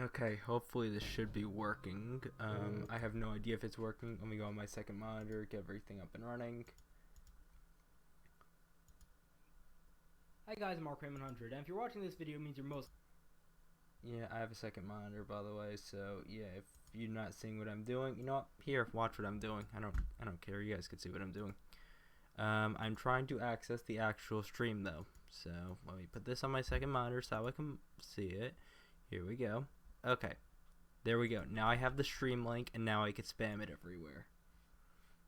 Okay, hopefully this should be working. I have no idea if it's working. Let me go on my second monitor, get everything up and running. Hi guys, I'm Mark100, and if you're watching this video, it means you're most... Yeah, I have a second monitor, by the way, so yeah, if you're not seeing what I'm doing, you know what? Here, watch what I'm doing. I don't care. You guys can see what I'm doing. I'm trying to access the actual stream, though. So, let me put this on my second monitor so I can see it. Here we go. Okay. There we go. Now I have the stream link, and now I can spam it everywhere.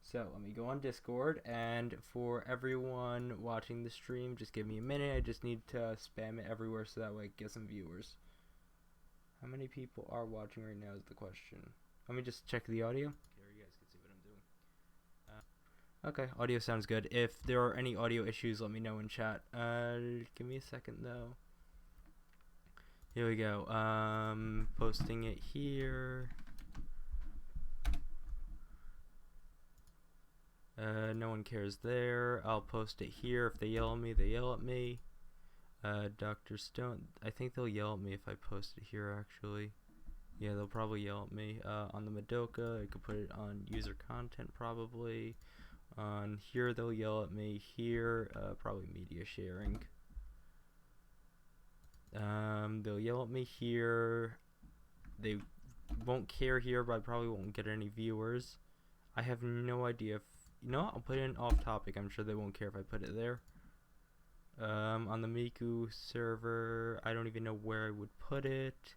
So, let me go on Discord, and for everyone watching the stream, just give me a minute. I just need to spam it everywhere so that way I get some viewers. How many people are watching right now is the question. Let me just check the audio. Here, you guys can see what I'm doing. Okay, audio sounds good. If there are any audio issues, let me know in chat. Give me a second though. Here we go. Posting it here. No one cares there. I'll post it here. If they yell at me, they yell at me. Dr. Stone, I think they'll yell at me if I post it here, actually. Yeah, they'll probably yell at me. On the Madoka, I could put it on user content, probably. On here, they'll yell at me. Here, probably media sharing. They'll yell at me here. They won't care here, but I probably won't get any viewers. I have no idea if... You know what? I'll put it in off topic. I'm sure they won't care if I put it there. On the Miku server, I don't even know where I would put it.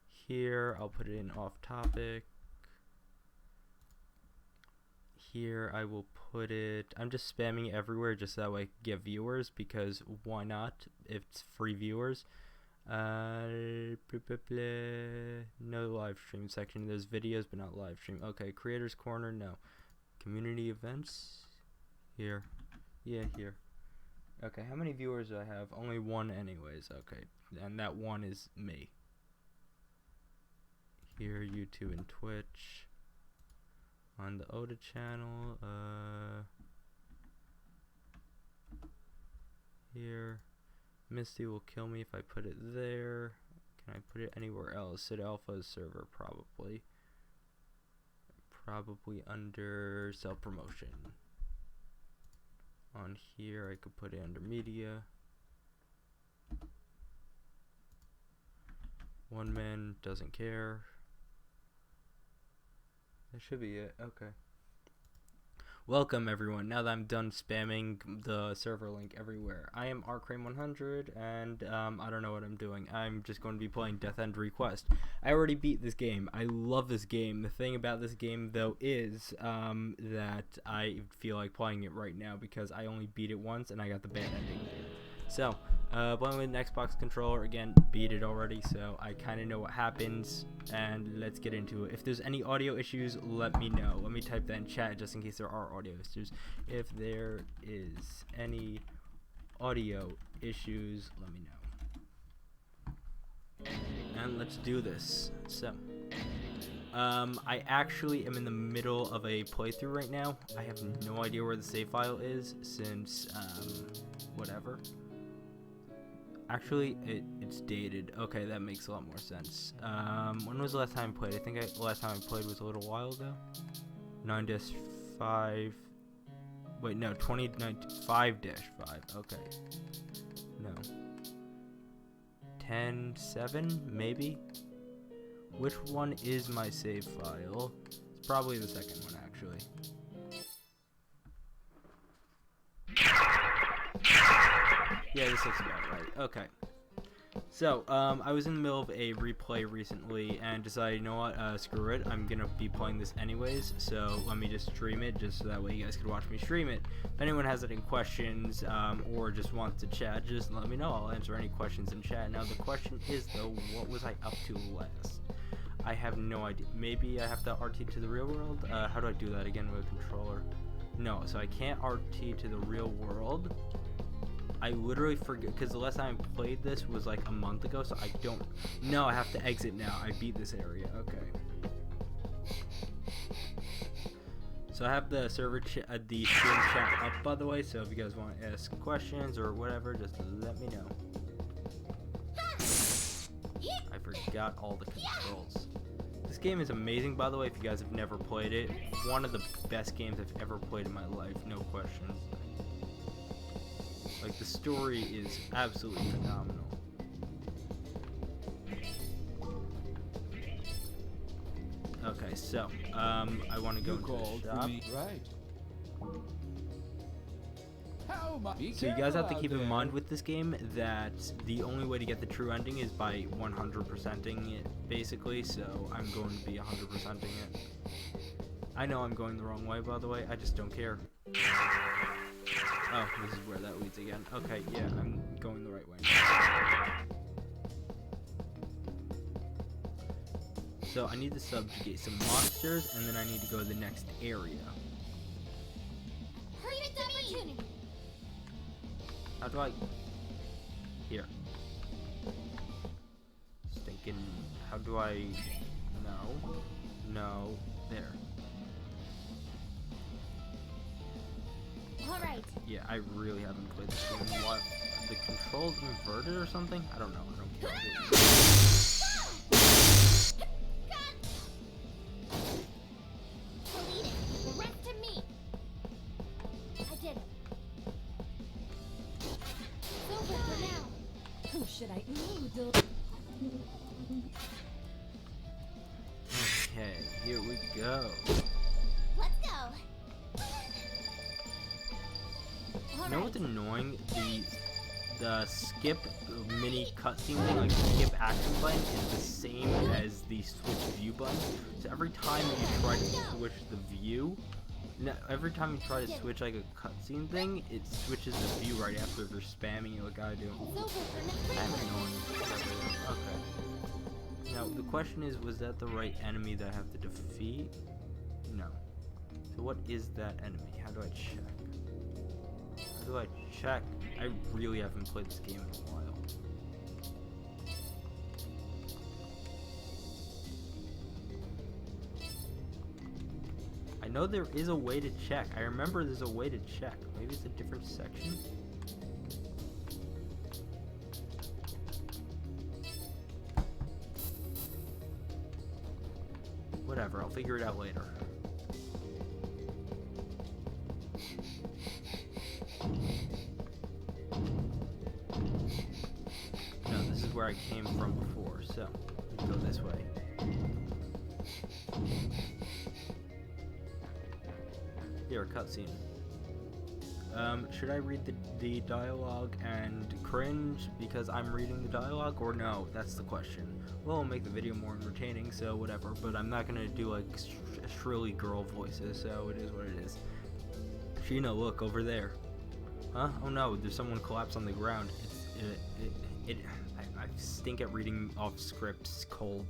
Here, I'll put it in off topic. Here, I will put it... I'm just spamming it everywhere just so that way I can get viewers, because why not? If it's free viewers. No live stream section. There's videos, but not live stream. Okay, Creators Corner, no. Community events? Here. Yeah, here. Okay, how many viewers do I have? Only one anyways. Okay, and that one is me. Here, YouTube and Twitch. On the Oda channel, here. Misty will kill me if I put it there. Can I put it anywhere else? Sid Alpha's server, probably. Probably under self-promotion. On here, I could put it under media. One man doesn't care. That should be it. Okay. Welcome everyone. Now that I'm done spamming the server link everywhere, I am Arcrane100, and I don't know what I'm doing. I'm just going to be playing Death End Request. I already beat this game. I love this game. The thing about this game though is that I feel like playing it right now because I only beat it once and I got the bad ending. So, playing with an Xbox controller, again, beat it already, so I kind of know what happens, and let's get into it. If there's any audio issues, let me know. Let me type that in chat just in case there are audio issues. If there is any audio issues, let me know. And let's do this. So, I actually am in the middle of a playthrough right now. I have no idea where the save file is since, whatever. Actually, it's dated. Okay, that makes a lot more sense. When was the last time I played? I think the last time I played was a little while ago. 9-5. Wait, no, 5-5. Okay. No. 10-7, maybe? Which one is my save file? It's probably the second one, actually. Yeah, this looks about right. Okay. So, I was in the middle of a replay recently and decided, you know what, screw it. I'm going to be playing this anyways, so let me just stream it just so that way you guys can watch me stream it. If anyone has any questions or just wants to chat, just let me know. I'll answer any questions in chat. Now, the question is, though, what was I up to last? I have no idea. Maybe I have to RT to the real world? How do I do that again with a controller? No, so I can't RT to the real world. I literally forget, because the last time I played this was like a month ago, so I don't... No, I have to exit now. I beat this area. Okay. So I have the server the stream chat up, by the way, so if you guys want to ask questions or whatever, just let me know. I forget got all the controls. This game is amazing, by the way, if you guys have never played it. One of the best games I've ever played in my life, no questions. Like, the story is absolutely phenomenal. Okay, so, I want to go into the shop. Right. So you guys have to keep in mind with this game that the only way to get the true ending is by 100%ing it, basically, so I'm going to be 100%ing it. I know I'm going the wrong way, by the way, I just don't care. Oh, this is where that leads again. Okay, yeah, I'm going the right way. So I need to subjugate some monsters, and then I need to go to the next area. Perfect opportunity. How do I... Here. Stinking... How do I... No. No. There. Alright. Yeah, I really haven't played this game in a while. The controls inverted or something? I don't know. I don't care. Delete it. The rest to me. I did it. It's over for now. Who should I ooh? Okay, here we go. Let's go. You know what's annoying? The skip mini cutscene thing, like the skip action button, is the same as the switch view button. So every time you try to switch the view, every time you try to switch like a cutscene thing, it switches the view right after if you're spamming it like I do. It's over for now. I'm annoying. Okay. Now the question is, was that the right enemy that I have to defeat? No. So what is that enemy? How do I check? How do I check? I really haven't played this game in a while. I know there is a way to check. I remember there's a way to check. Maybe it's a different section? Whatever, I'll figure it out later. No, this is where I came from before, so we go this way. Here, a cutscene. Should I read the dialogue and cringe because I'm reading the dialogue, or no? That's the question. Well, it'll make the video more entertaining, so whatever, but I'm not gonna do like shrilly girl voices, so it is what it is. Sheena, look, over there. Huh? Oh no, there's someone collapsed on the ground. I stink at reading off scripts cold.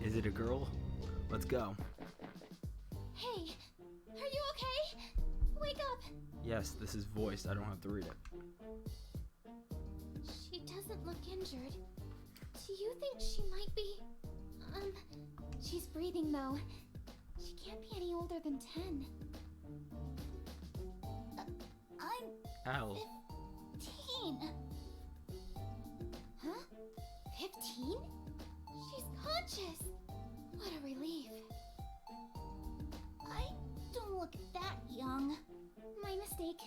Is it a girl? Let's go. Hey, are you okay? Wake up. Yes, this is voiced. I don't have to read it. She doesn't look injured. Do you think she might be... she's breathing though. She can't be any older than 10. I'm Ow. 15. Huh? 15? She's conscious. What a relief. I don't look that young. My mistake.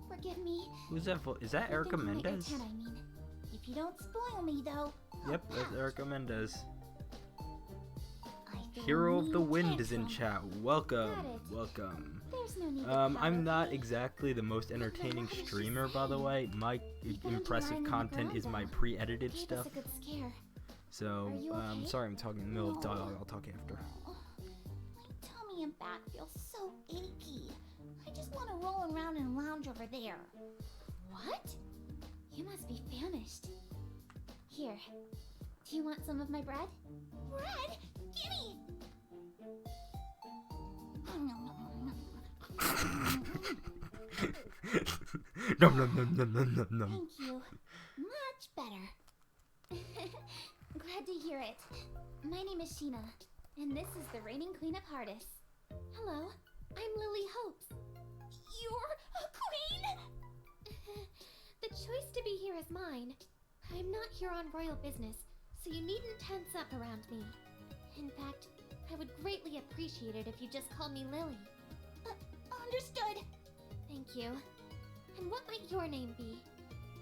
Forgive me. Who's that? Is that Erica Thinking that you're Mendez? 10, I mean. If you don't spoil me though. Yep, I'll that's pout. Erica Mendez. I feel Hero of the mean Wind is in tantrum. chat. Welcome. Got it. Welcome. There's no need to I'm pout, not okay? exactly the most entertaining what is she streamer, by the saying? way. My People impressive lying on the content ground is my though. pre-edited Gave stuff. us a good scare. So, Are you okay? sorry I'm talking in the middle of No. dialogue. I'll talk after. My tummy and back feel so achy. I just want to roll around and lounge over there. What? You must be famished. Here. Do you want some of my bread? Bread? Gimme! Nom nom nom nom nom nom nom. Thank you. Much better. Glad to hear it. My name is Sheena, and this is the reigning queen of Hardis. Hello, I'm Lily Hopes. You're a queen? The choice to be here is mine. I'm not here on royal business, so you needn't tense up around me. In fact, I would greatly appreciate it if you just called me Lily. Understood. Thank you. And what might your name be?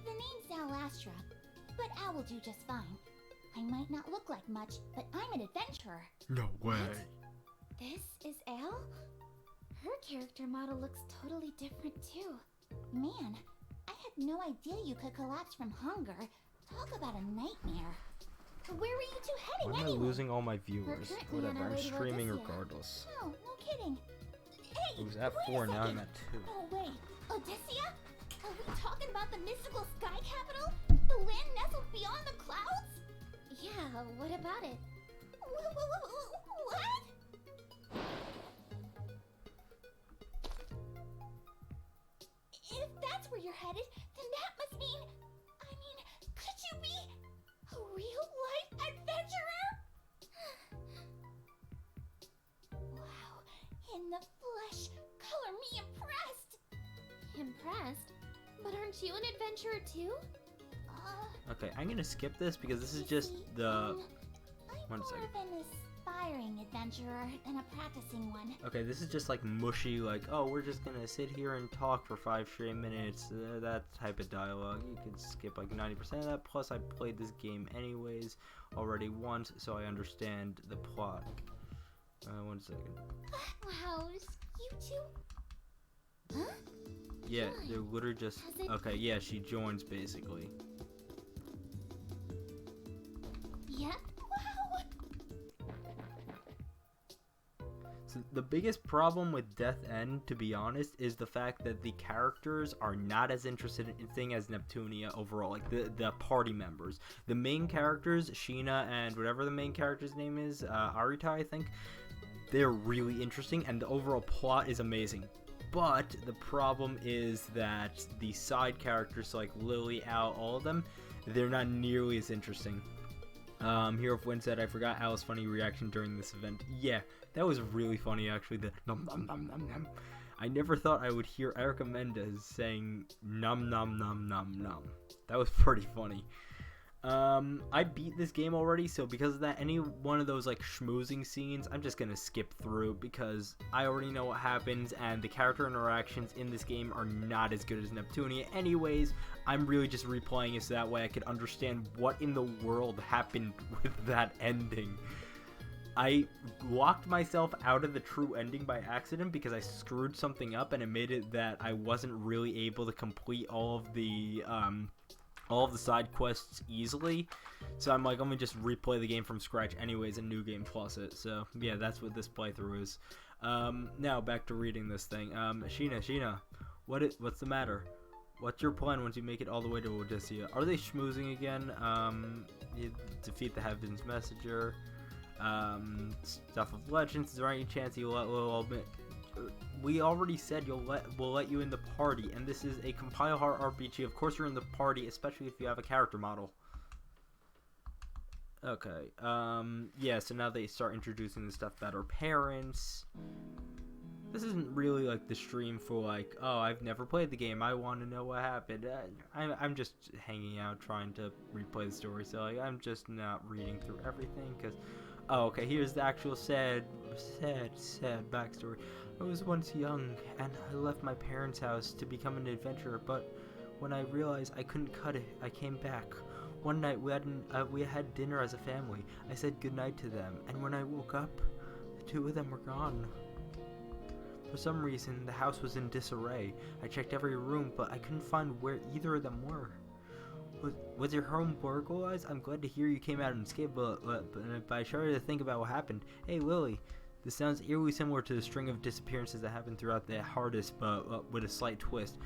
The name's Alastra, but Al will do just fine. I might not look like much, but I'm an adventurer. No way. This is Elle? Her character model looks totally different too. Man, I had no idea you could collapse from hunger. Talk about a nightmare. Where were you two heading Why am I anyway? losing all my viewers? currently on Whatever, our I'm way to streaming Odysseia. regardless. No, no kidding. Hey, It was at wait a 4, now second. I'm at 2. Oh wait, Odysseia? Are we talking about the mystical sky capital? The land nestled beyond the clouds? Yeah, what about it? What? If that's where you're headed, then that must mean... could you be a real-life adventurer? Wow, in the flesh, color me impressed. Impressed? But aren't you an adventurer too? Okay, I'm gonna skip this because this is You just see, the... I'm One more second. of an aspiring adventurer than a practicing one. Okay, this is just like mushy, like, oh, we're just gonna sit here and talk for 5 straight minutes, that type of dialogue. You can skip like 90% of that, plus I played this game anyways already once, so I understand the plot. 1 second. Wow, you two? Huh? Yeah, Fine. they're literally just... Has it- Okay, yeah, she joins basically. Yep. Wow. So the biggest problem with Death End, to be honest, is the fact that the characters are not as interested in thing as Neptunia overall, like the party members. The main characters, Sheena and whatever the main character's name is, Arita, I think, they're really interesting and the overall plot is amazing. But the problem is that the side characters like Lily, Al, all of them, they're not nearly as interesting. Hero of Wind said, I forgot Al's funny reaction during this event. Yeah, that was really funny actually, the nom nom nom nom nom. I never thought I would hear Erica Mendez saying nom nom nom nom nom. That was pretty funny. I beat this game already, so because of that, any one of those like schmoozing scenes, I'm just gonna skip through because I already know what happens and the character interactions in this game are not as good as Neptunia anyways. I'm really just replaying it so that way I could understand what in the world happened with that ending. I locked myself out of the true ending by accident because I screwed something up and it made it that I wasn't really able to complete all of the side quests easily. So I'm like, let me just replay the game from scratch anyways and New Game Plus it. So yeah, that's what this playthrough is. Now back to reading this thing. Sheena, what's the matter? What's your plan once you make it all the way to Odysseia? Are they schmoozing again? You defeat the Heaven's Messenger. Stuff of Legends. Is there any chance you'll let Lil admit? We already said we'll let you in the party, and this is a compile heart RPG. Of course you're in the party, especially if you have a character model. Okay. Yeah. So now they start introducing the stuff about our parents. This isn't really like the stream for like, oh, I've never played the game, I want to know what happened. I'm just hanging out trying to replay the story, so like, I'm just not reading through everything because, oh, okay, here's the actual sad backstory. I was once young and I left my parents' house to become an adventurer, but when I realized I couldn't cut it, I came back. One night we had dinner as a family. I said goodnight to them, and when I woke up, the 2 of them were gone. For some reason, the house was in disarray. I checked every room, but I couldn't find where either of them were. Was your home burglarized? I'm glad to hear you came out unscathed, but I started to think about what happened. Hey, Lily, this sounds eerily similar to the string of disappearances that happened throughout the hardest, but with a slight twist.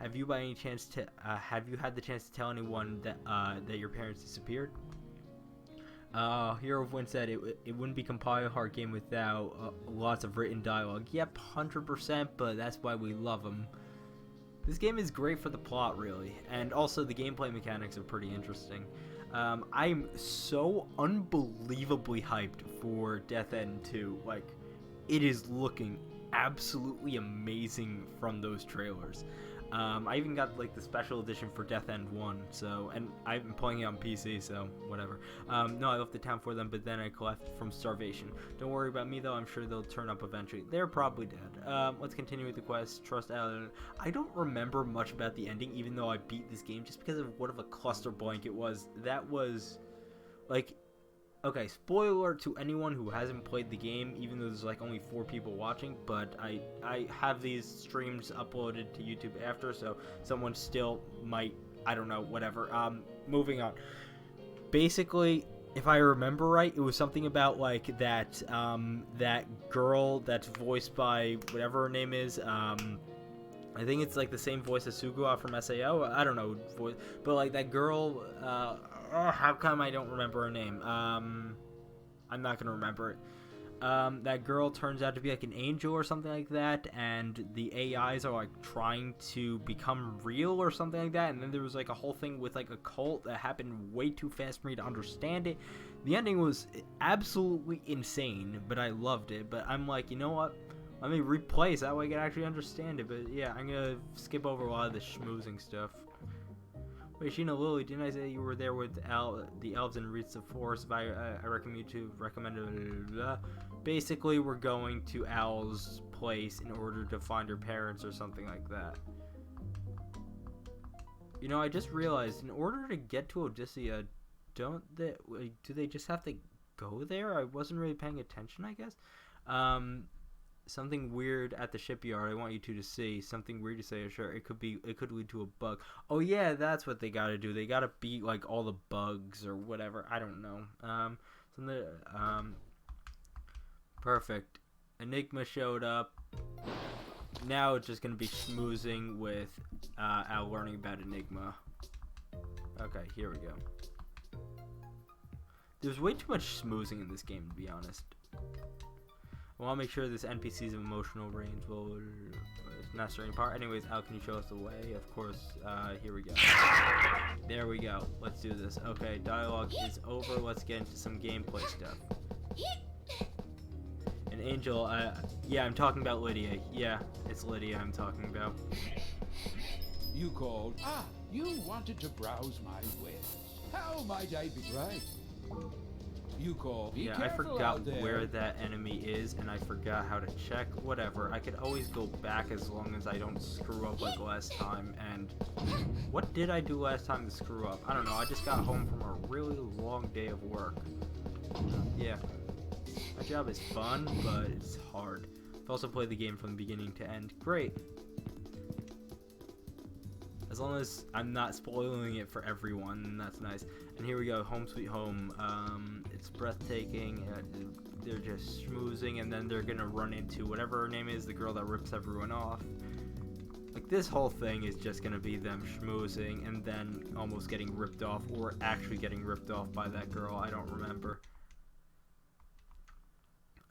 Have you, by any chance, have you had the chance to tell anyone that your parents disappeared? Hero of Wind said it wouldn't be compile hard game without lots of written dialogue. Yep, 100%, but that's why we love them. This game is great for the plot, really, and also the gameplay mechanics are pretty interesting. I'm so unbelievably hyped for Death End 2. Like, it is looking absolutely amazing from those trailers. I even got like the special edition for Death End 1, so, and I've been playing it on PC, so whatever. No, I left the town for them, but then I left from starvation. Don't worry about me though, I'm sure they'll turn up eventually. They're probably dead. Let's continue with the quest. Trust Alan. I don't remember much about the ending, even though I beat this game, just because of what of a cluster blank it was. That was, like, okay, spoiler to anyone who hasn't played the game, even though there's like only 4 people watching, but I have these streams uploaded to YouTube after, so someone still might, I don't know, whatever. Moving on. Basically, if I remember right, it was something about like that that girl that's voiced by whatever her name is. I think it's like the same voice as Sugua from SAO. I don't know, but like that girl. How come I don't remember her name? I'm not gonna remember it. That girl turns out to be like an angel or something like that, and the AIs are like trying to become real or something like that. And then there was like a whole thing with like a cult that happened way too fast for me to understand it. The ending was absolutely insane, but I loved it. But I'm like, you know what? Let me replay so that way I can actually understand it. But yeah, I'm gonna skip over a lot of the schmoozing stuff. Wait, Sheena Lily, didn't I say you were there with the elves and Roots of Forest? I recommend you to recommend it. Basically, we're going to Al's place in order to find her parents or something like that. You know, I just realized, in order to get to Odyssea, do they just have to go there? I wasn't really paying attention, I guess. Something weird at the shipyard. I want you two to see something weird to say. Sure, it could lead to a bug. Oh yeah, that's what they gotta do. They gotta beat like all the bugs or whatever. I don't know. Perfect. Enigma showed up. Now it's just gonna be schmoozing with Al learning about Enigma. Okay, here we go. There's way too much schmoozing in this game, to be honest. I want to make sure this NPC's emotional range will not certain part. Anyways, Al, can you show us the way? Of course. Here we go. There we go. Let's do this. Okay, dialogue is over. Let's get into some gameplay stuff. And Angel, yeah, I'm talking about Lydia. Yeah, it's Lydia I'm talking about. You called? Ah, you wanted to browse my wares. How might I be right? You call. Be yeah, I careful forgot out there. where that enemy is, and I forgot how to check. Whatever. I could always go back as long as I don't screw up like last time. And what did I do last time to screw up? I don't know. I just got home from a really long day of work. Yeah. My job is fun, but it's hard. I've also played the game from the beginning to end. Great. As long as I'm not spoiling it for everyone, that's nice. And here we go, Home Sweet Home. It's breathtaking. They're just schmoozing, and then they're gonna run into whatever her name is, the girl that rips everyone off. Like, this whole thing is just gonna be them schmoozing, and then almost getting ripped off, or actually getting ripped off by that girl. I don't remember.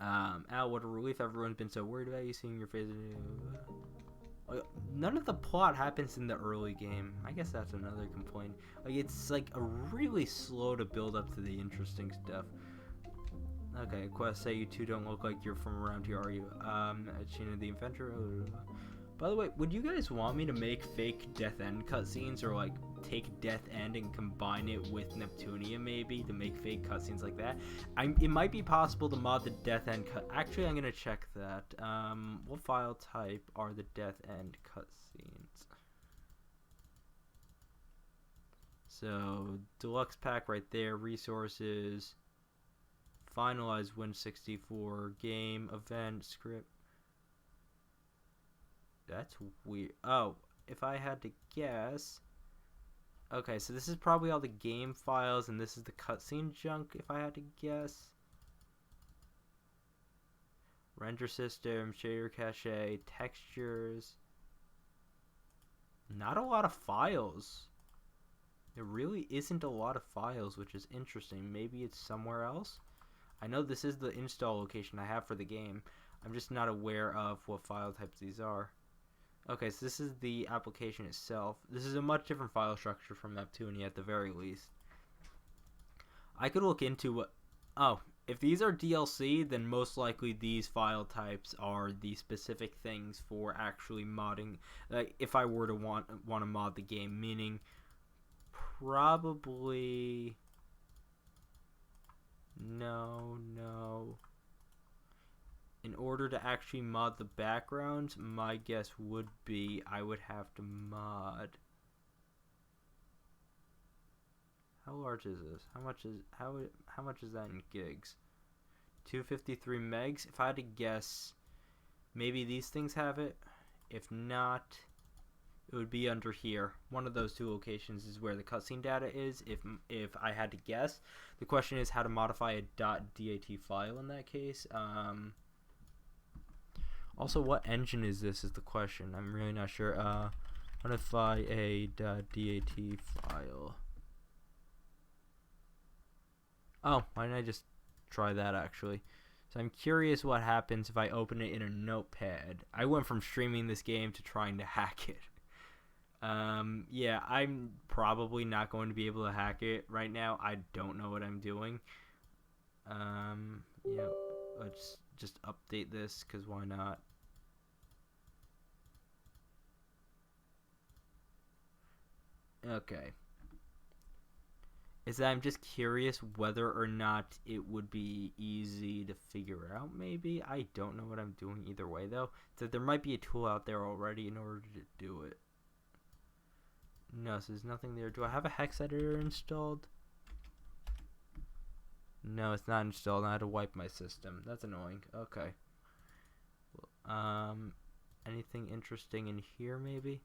Al, what a relief everyone's been so worried about you seeing your face. None of the plot happens in the early game. I guess that's another complaint. Like, it's like a really slow to build up to the interesting stuff. Okay, quest, say you two don't look like you're from around here, are you? Sheena the Inventor. By the way, would you guys want me to make fake Death End cutscenes, or like take Death End and combine it with Neptunia maybe to make fake cutscenes like that? It might be possible to mod the Death End cut. Actually, I'm gonna check that. What file type are the Death End cutscenes? So deluxe pack right there. Resources. Finalize Win64 game event script. That's weird. Oh, if I had to guess. Okay, so this is probably all the game files, and this is the cutscene junk, if I had to guess. Render system, shader cache, textures. Not a lot of files. There really isn't a lot of files, which is interesting. Maybe it's somewhere else? I know this is the install location I have for the game. I'm just not aware of what file types these are. Okay, so this is the application itself. This is a much different file structure from Neptunia at the very least. I could look into what... Oh, if these are DLC, then most likely these file types are the specific things for actually modding. Like, if I were to want to mod the game, meaning probably no. In order to actually mod the backgrounds, my guess would be I would have to mod. How large is this? How much is that in gigs? 253 megs. If I had to guess, maybe these things have it. If not, it would be under here. One of those two locations is where the cutscene data is. If I had to guess, the question is how to modify a .dat file in that case. Also, what engine is this is the question. I'm really not sure. Modify a .dat file. Oh, why didn't I just try that actually? So I'm curious what happens if I open it in a notepad. I went from streaming this game to trying to hack it. Yeah, I'm probably not going to be able to hack it right now. I don't know what I'm doing. Yeah, let's just update this, because why not? Okay. Is that I'm just curious whether or not it would be easy to figure out, maybe? I don't know what I'm doing either way, though. So there might be a tool out there already in order to do it. No, so there's nothing there. Do I have a hex editor installed? No, it's not installed. I had to wipe my system. That's annoying. Okay. Anything interesting in here, maybe?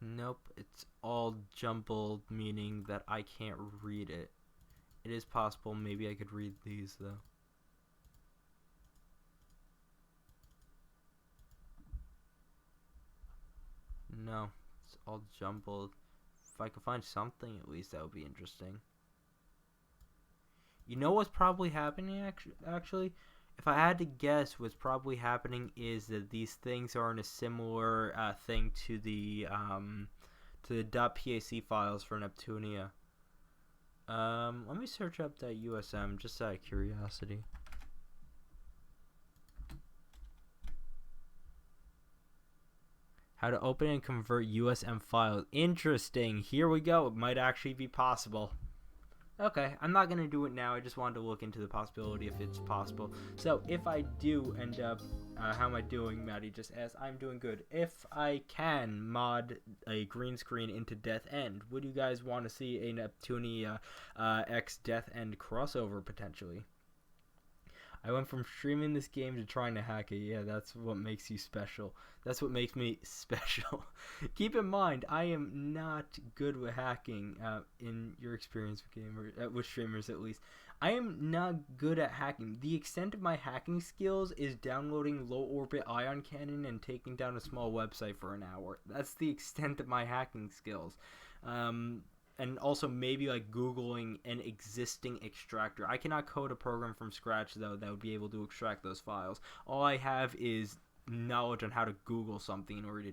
Nope, it's all jumbled, meaning that I can't read it. It is possible maybe I could read these, though. No, it's all jumbled. If I could find something, at least that would be interesting. You know what's probably happening, actually? If I had to guess, what's probably happening is that these things are in a similar thing to the .pac files for Neptunia. Let me search up that USM just out of curiosity. How to open and convert USM files. Interesting. Here we go. It might actually be possible. Okay, I'm not going to do it now. I just wanted to look into the possibility if it's possible. So, if I do end up... how am I doing? Maddie just asked. I'm doing good. If I can mod a green screen into Death End, would you guys want to see a Neptunia X Death End crossover, potentially? I went from streaming this game to trying to hack it. Yeah, that's what makes you special. That's what makes me special. Keep in mind, I am not good with hacking. In your experience with gamers, with streamers at least, I am not good at hacking. The extent of my hacking skills is downloading low orbit ion cannon and taking down a small website for an hour. That's the extent of my hacking skills. And also maybe like Googling an existing extractor. I cannot code a program from scratch, though, that would be able to extract those files. All I have is knowledge on how to Google something in order to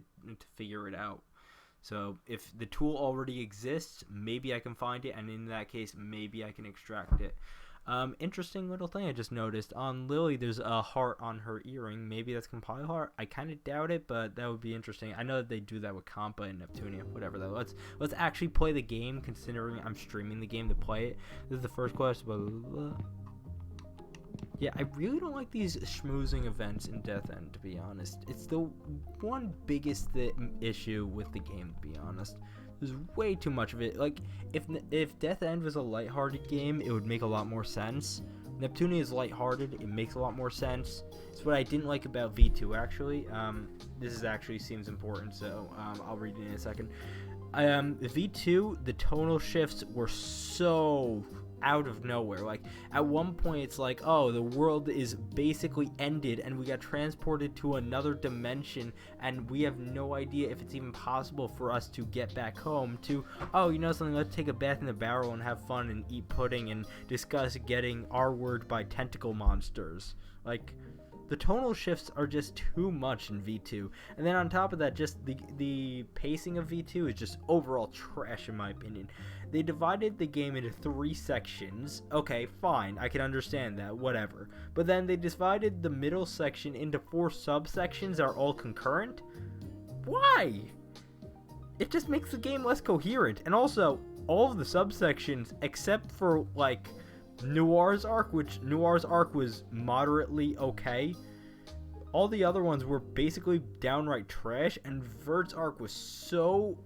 figure it out. So if the tool already exists, maybe I can find it, and in that case, maybe I can extract it. Interesting little thing I just noticed. On Lily, there's a heart on her earring. Maybe that's compile heart. I kind of doubt it, but that would be interesting. I know that they do that with Compa and Neptunia. Whatever, though. Let's actually play the game, considering I'm streaming the game to play it. This is the first question. Blah, blah, blah. Yeah, I really don't like these schmoozing events in Death End, to be honest. It's the one biggest issue with the game, to be honest. There's way too much of it. Like, if Death End was a lighthearted game, it would make a lot more sense. Neptunia is lighthearted. It makes a lot more sense. It's what I didn't like about V2, actually. This actually seems important, so I'll read it in a second. V2, the tonal shifts were so out of nowhere. Like, at one point it's like, oh, the world is basically ended and we got transported to another dimension and we have no idea if it's even possible for us to get back home, to, oh, you know something, let's take a bath in the barrel and have fun and eat pudding and discuss getting R-word by tentacle monsters. Like, The tonal shifts are just too much in V2. And then on top of that, just the pacing of V2 is just overall trash in my opinion. They divided the game into 3 sections. Okay, fine, I can understand that, whatever. But then they divided the middle section into 4 subsections that are all concurrent? Why? It just makes the game less coherent. And also, all of the subsections, except for, like, Noir's arc, which Noir's arc was moderately okay, all the other ones were basically downright trash, and Vert's arc was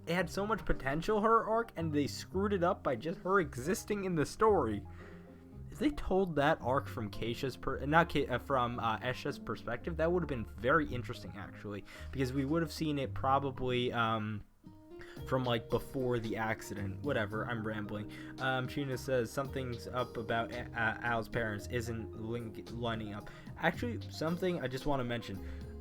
it had so much potential, her arc, and they screwed it up by just her existing in the story. If they told that arc from Keisha's from Esha's perspective, that would have been very interesting actually, because we would have seen it probably from like before the accident. Whatever, I'm rambling. Sheena says something's up about Al's parents isn't lining up. Actually, something I just want to mention.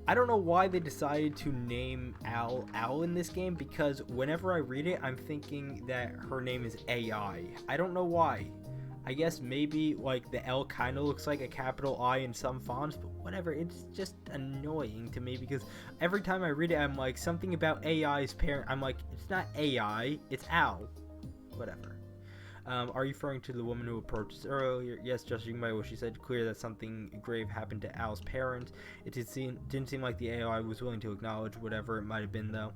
I don't know why they decided to name Al in this game, because whenever I read it, I'm thinking that her name is AI. I don't know why. I guess maybe like the L kind of looks like a capital I in some fonts, but whatever, it's just annoying to me because every time I read it, I'm like, something about AI's parent. I'm like, it's not AI, it's Al. Whatever. Are you referring to the woman who approached us earlier? Yes, judging by what she said, clear that something grave happened to Al's parents. It didn't seem like the AI was willing to acknowledge whatever it might have been, though.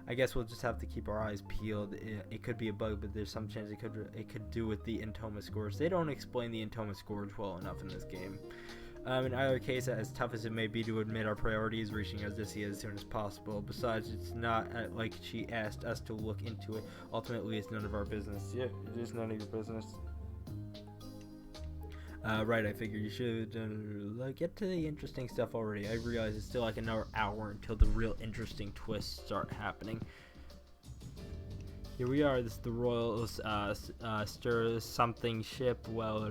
I guess we'll just have to keep our eyes peeled. It could be a bug, but there's some chance it could do with the Intoma Scourge. They don't explain the Intoma Scourge well enough in this game. In either case, as tough as it may be to admit, our priority is reaching Odysseus as soon as possible. Besides, it's not like she asked us to look into it. Ultimately, it's none of our business. Yeah, it is none of your business. Right, I figured you should get to the interesting stuff already. I realize it's still like another hour until the real interesting twists start happening. Here we are, this is the Royal Stir something ship. Well,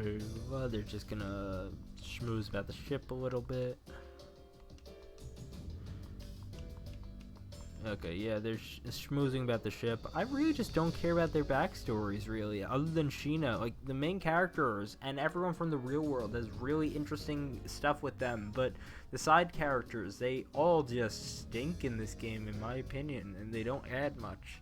they're just gonna schmooze about the ship a little bit. Okay, yeah, they're schmoozing about the ship. I really just don't care about their backstories, really, other than Sheena. Like, the main characters and everyone from the real world has really interesting stuff with them, but the side characters, they all just stink in this game, in my opinion, and they don't add much.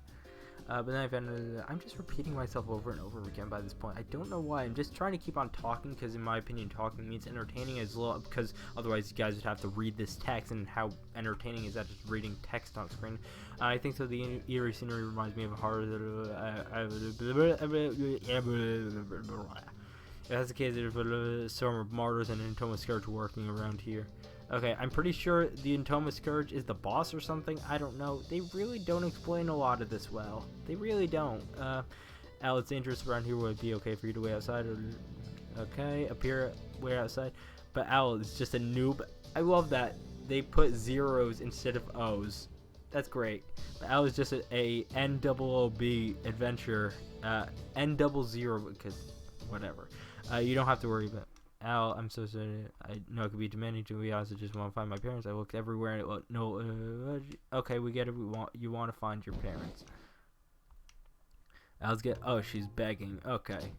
But then I found I'm just repeating myself over and over again by this point. I don't know why. I'm just trying to keep on talking because, in my opinion, talking means entertaining as well. Because otherwise, you guys would have to read this text, and how entertaining is that just reading text on screen? I think so. The eerie scenery reminds me of a horror. If that's the case, there's a storm of martyrs and Intoma Scourge working around here. Okay, I'm pretty sure the Intoma Scourge is the boss or something. I don't know. They really don't explain a lot of this well. They really don't. Al, it's dangerous around here. Would it be okay for you to wait outside? Or, okay, appear, wait outside. But Al is just a noob. I love that. They put zeros instead of O's. That's great. But Al is just a NOOB adventure. N00 because whatever. You don't have to worry about Al, I'm so sorry. I know it could be demanding to be honest. I just want to find my parents. I looked everywhere and okay, we get it. You want to find your parents. Al's oh, she's begging. Okay.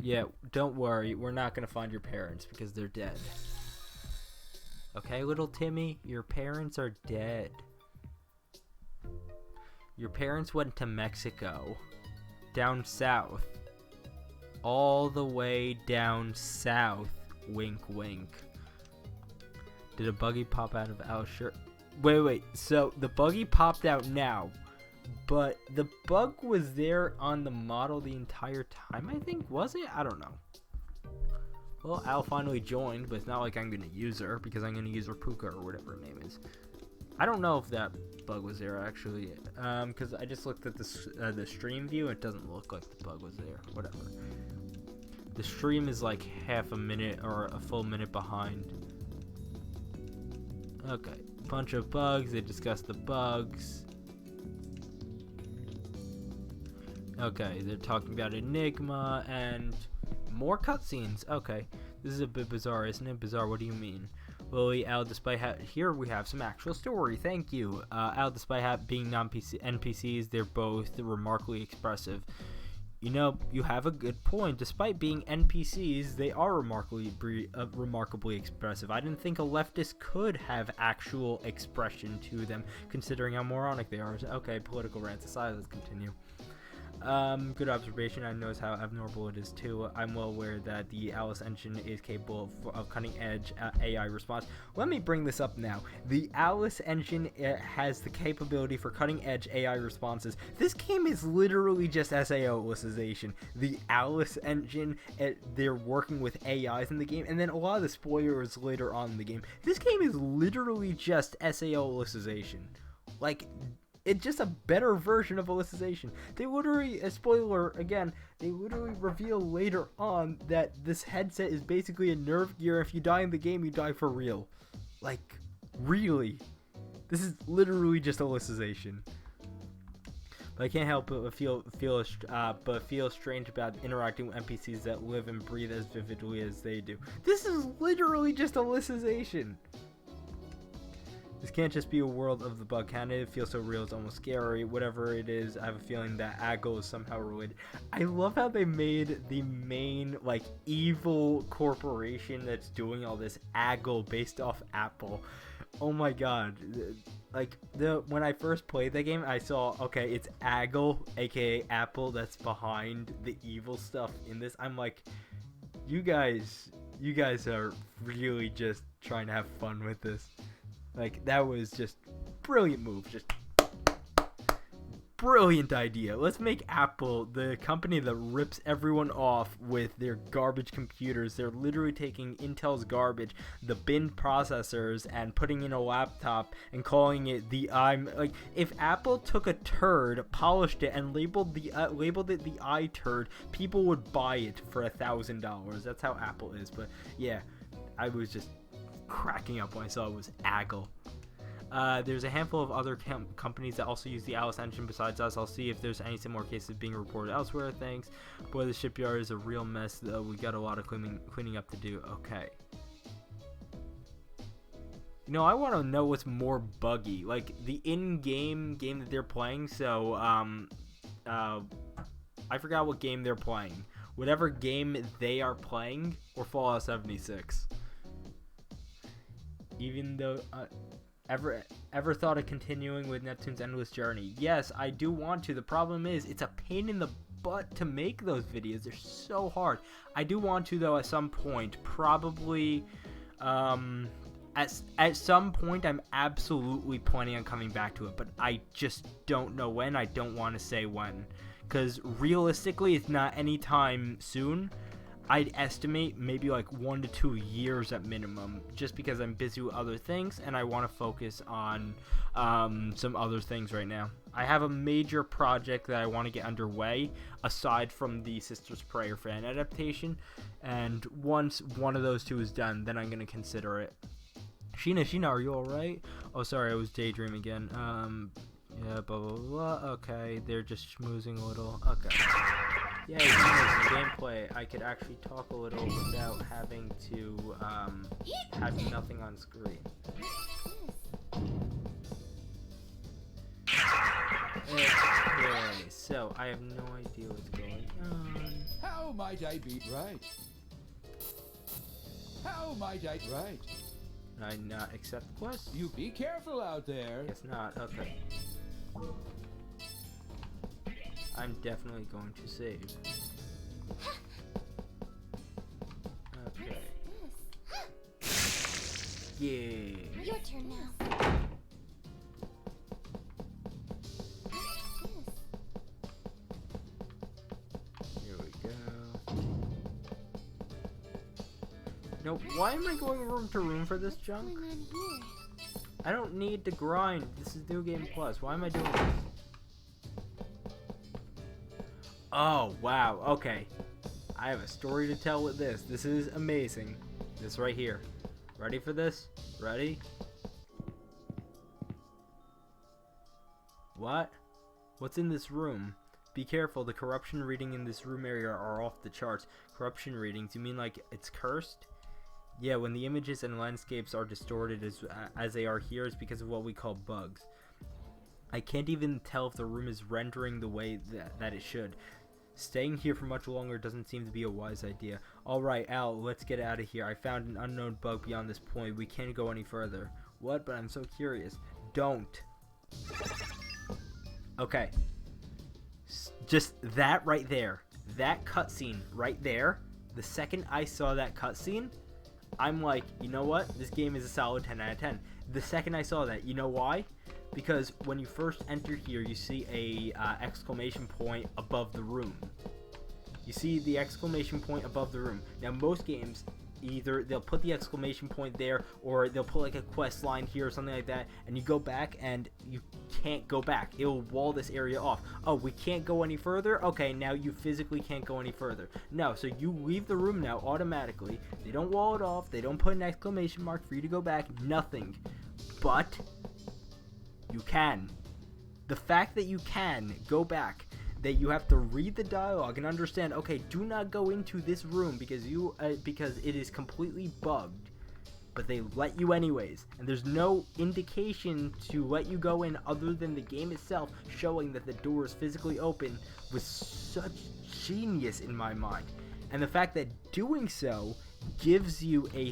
Yeah, don't worry. We're not going to find your parents because they're dead. Okay, little Timmy, your parents are dead. Your parents went to Mexico. Down south. All the way down south. Wink, wink. Did a buggy pop out of Al's shirt? Wait. So the buggy popped out now, but the bug was there on the model the entire time, I think. Was it? I don't know. Well, Al finally joined, but it's not like I'm going to use her because I'm going to use her Puka or whatever her name is. I don't know if that bug was there actually, because I just looked at the stream view. It doesn't look like the bug was there. Whatever. The stream is like half a minute or a full minute behind. Okay, bunch of bugs. They discuss the bugs. Okay, they're talking about Enigma and more cutscenes. Okay, this is a bit bizarre, isn't it? Bizarre, what do you mean? Lily, Al, despite here we have some actual story. Thank you. Al, despite being NPCs, they're both remarkably expressive. you know, you have a good point. Despite being NPCs, they are remarkably expressive. I didn't think a leftist could have actual expression to them, considering how moronic they are. Okay, political rants aside, let's continue. Good observation. I notice how abnormal it is too. I'm well aware that the Alice engine is capable of cutting-edge AI response. Let me bring this up now. The Alice engine has the capability for cutting-edge AI responses. This game is literally just SAO elicitation. The Alice engine, they're working with AIs in the game, and then a lot of the spoilers later on in the game. This game is literally just SAO elicitation. Like, it's just a better version of elicitation. They literally, a spoiler again, they literally reveal later on that this headset is basically a nerve gear. If you die in the game, you die for real. Like, really. This is literally just elicitation. But I can't help but feel strange about interacting with NPCs that live and breathe as vividly as they do. This is literally just elicitation. This can't just be a world of the bug, can it? It feels so real, it's almost scary. Whatever it is, I have a feeling that Aggle is somehow related. I love how they made the main, like, evil corporation that's doing all this Aggle based off Apple. Oh my god. Like, when I first played the game, I saw, okay, it's Aggle, aka Apple, that's behind the evil stuff in this. I'm like, you guys are really just trying to have fun with this. Like, that was just brilliant move, just brilliant idea. Let's make Apple the company that rips everyone off with their garbage computers. They're literally taking Intel's garbage, the bin processors, and putting in a laptop and calling it the like, if Apple took a turd, polished it, and labeled it the iTurd, people would buy it for $1,000. That's how Apple is. But yeah, I was just cracking up when I saw it was Aggle. There's a handful of other companies that also use the Alice engine besides us. I'll see if there's any similar cases being reported elsewhere. Thanks. Boy, the shipyard is a real mess, though. We got a lot of cleaning up to do. Okay. You know, I want to know what's more buggy, like the in-game game that they're playing. So, I forgot what game they're playing. Whatever game they are playing, or Fallout 76. Even though, ever thought of continuing with Neptune's Endless Journey? Yes, I do want to. The problem is, it's a pain in the butt to make those videos. They're so hard. I do want to, though, at some point. Probably, at some point, I'm absolutely planning on coming back to it. But I just don't know when. I don't want to say when. Because realistically, it's not anytime soon. I'd estimate maybe like 1 to 2 years at minimum, just because I'm busy with other things and I want to focus on some other things right now. I have a major project that I want to get underway aside from the Sister's Prayer fan adaptation, and once one of those two is done, then I'm going to consider it. Sheena, are you alright? Oh, sorry, I was daydreaming again. Yeah, blah, blah, blah. Okay, they're just schmoozing a little. Okay. Yeah, some gameplay. I could actually talk a little without having to have nothing on screen. Okay, so I have no idea what's going on. How might I be right? How might I right? Can I not accept the quest? You be careful out there. Guess not. Okay. I'm definitely going to save. Okay. Yeah. Your turn now. Here we go. Nope. Why am I going room to room for this junk? What's going on here? I don't need to grind. This is New Game Plus. Why am I doing this? Oh, wow. Okay. I have a story to tell with this. This is amazing. This right here. Ready for this? Ready? What? What's in this room? Be careful. The corruption reading in this room area are off the charts. Corruption readings? You mean like it's cursed? Yeah, when the images and landscapes are distorted as they are here, it's because of what we call bugs. I can't even tell if the room is rendering the way that it should. Staying here for much longer doesn't seem to be a wise idea. Alright, Al, let's get out of here. I found an unknown bug beyond this point. We can't go any further. What? But I'm so curious. Don't. Okay. Just that right there. That cutscene right there. The second I saw that cutscene, I'm like, you know what? This game is a solid 10 out of 10. The second I saw that, you know why? Because when you first enter here, you see a exclamation point above the room. You see the exclamation point above the room. Now, most games, either they'll put the exclamation point there, or they'll put like a quest line here or something like that, and you go back and you can't go back. It'll wall this area off. Oh, we can't go any further? Okay, now you physically can't go any further. No, so you leave the room now automatically. They don't wall it off. They don't put an exclamation mark for you to go back. Nothing. But you can. The fact that you can go back, that you have to read the dialogue and understand, okay, do not go into this room because it is completely bugged, but they let you anyways, and there's no indication to let you go in other than the game itself showing that the door is physically open was such genius in my mind. And the fact that doing so gives you a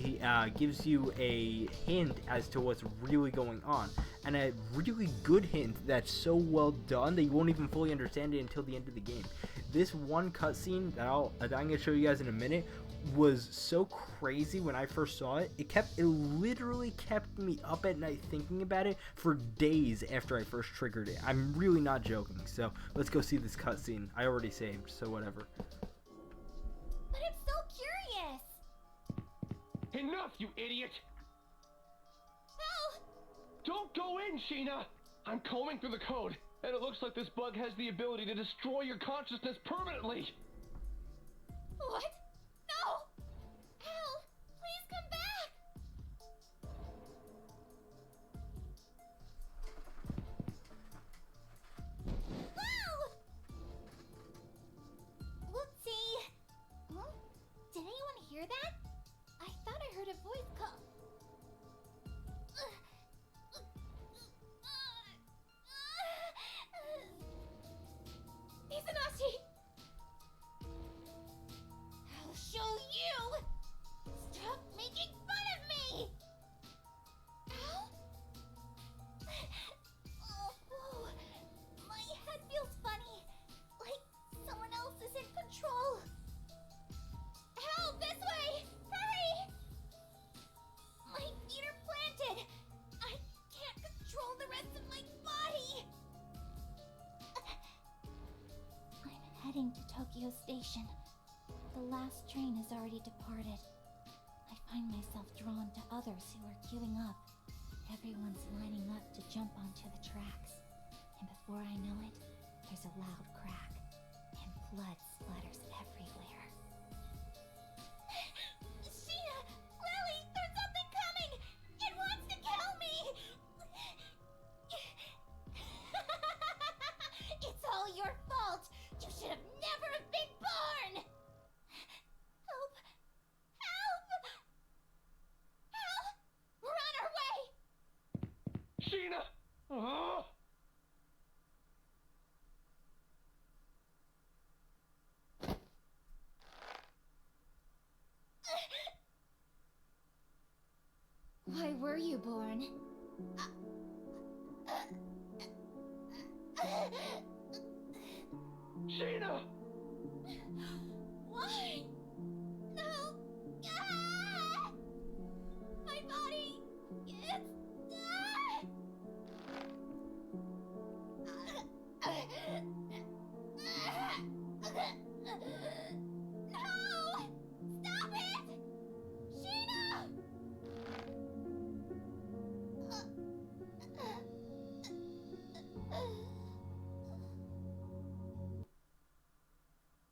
hint as to what's really going on, and a really good hint that's so well done that you won't even fully understand it until the end of the game. This one cutscene that I'm going to show you guys in a minute was so crazy when I first saw it. It literally kept me up at night thinking about it for days after I first triggered it. I'm really not joking. So let's go see this cutscene. I already saved, so whatever. But I'm so curious. Enough, you idiot! Al! Don't go in, Sheena! I'm combing through the code, and it looks like this bug has the ability to destroy your consciousness permanently! What? No! Al, please come back! Al! Whoopsie! Huh? Did anyone hear that? I thought I heard a voice call. Izanashi! I'll show you! Stop making fun of me! Ow? Oh, my head feels funny. Like someone else is in control. Ow, this way! Hurry! My feet are planted. I can't control the rest of my body. I'm heading to Tokyo Station. The last train has already departed. I find myself drawn to others who are queuing up. Everyone's lining up to jump onto the tracks. And before I know it, there's a loud crack, and blood splatters everywhere. Sheena! Lily! There's something coming! It wants to kill me! It's all your fault! You should have never been born! Help! Help! Help! We're on our way! Sheena! Oh! Why were you born? Sheena! Why? No! Ah! My body! It's... No! Stop it! Sheena!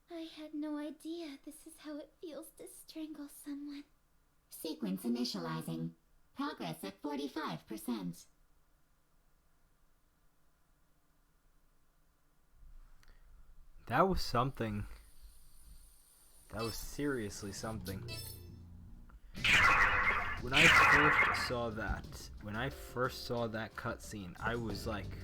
I had no idea this is how it feels to strangle someone. Sequence initializing. Progress at 45%. That was something. That was seriously something. When I first saw that cutscene, I was like,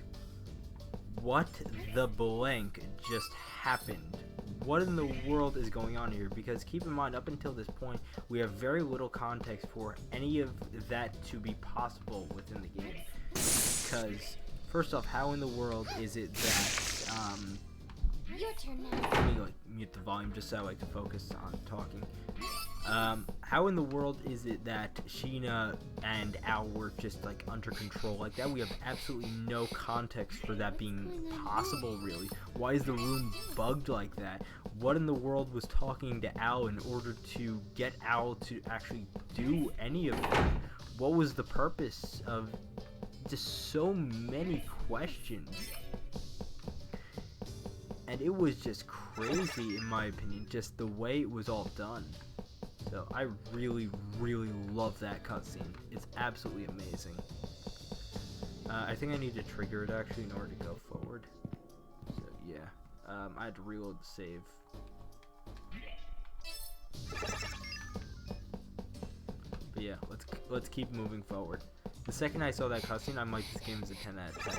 what the blank just happened? What in the world is going on here? Because keep in mind, up until this point, we have very little context for any of that to be possible within the game. Because, first off, how in the world is it that, Your turn now. let me like mute the volume just so I can focus on talking. How in the world is it that Sheena and Al were just like under control like that? We have absolutely no context for that being possible, really. Why is the room bugged like that? What in the world was talking to Al in order to get Al to actually do any of that? What was the purpose of just so many questions? And it was just crazy, in my opinion, just the way it was all done. So I really, really love that cutscene. It's absolutely amazing. I think I need to trigger it actually in order to go forward. So yeah, I had to reload the save. But yeah, let's keep moving forward. The second I saw that cutscene, I'm like, this game is a 10 out of 10.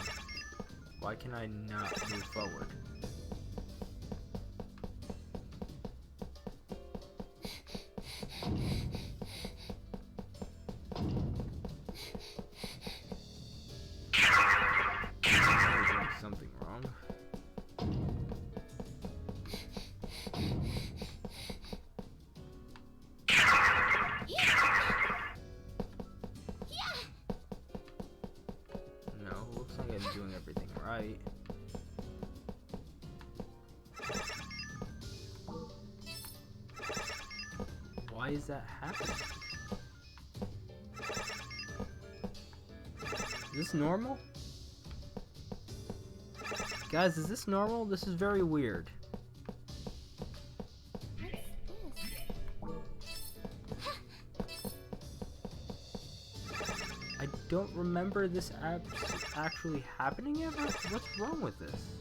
Why can I not move forward? Something wrong. No, looks like I'm doing everything right. Why is that happening? Is this normal? Guys, is this normal? This is very weird. I don't remember this actually happening ever. What's wrong with this?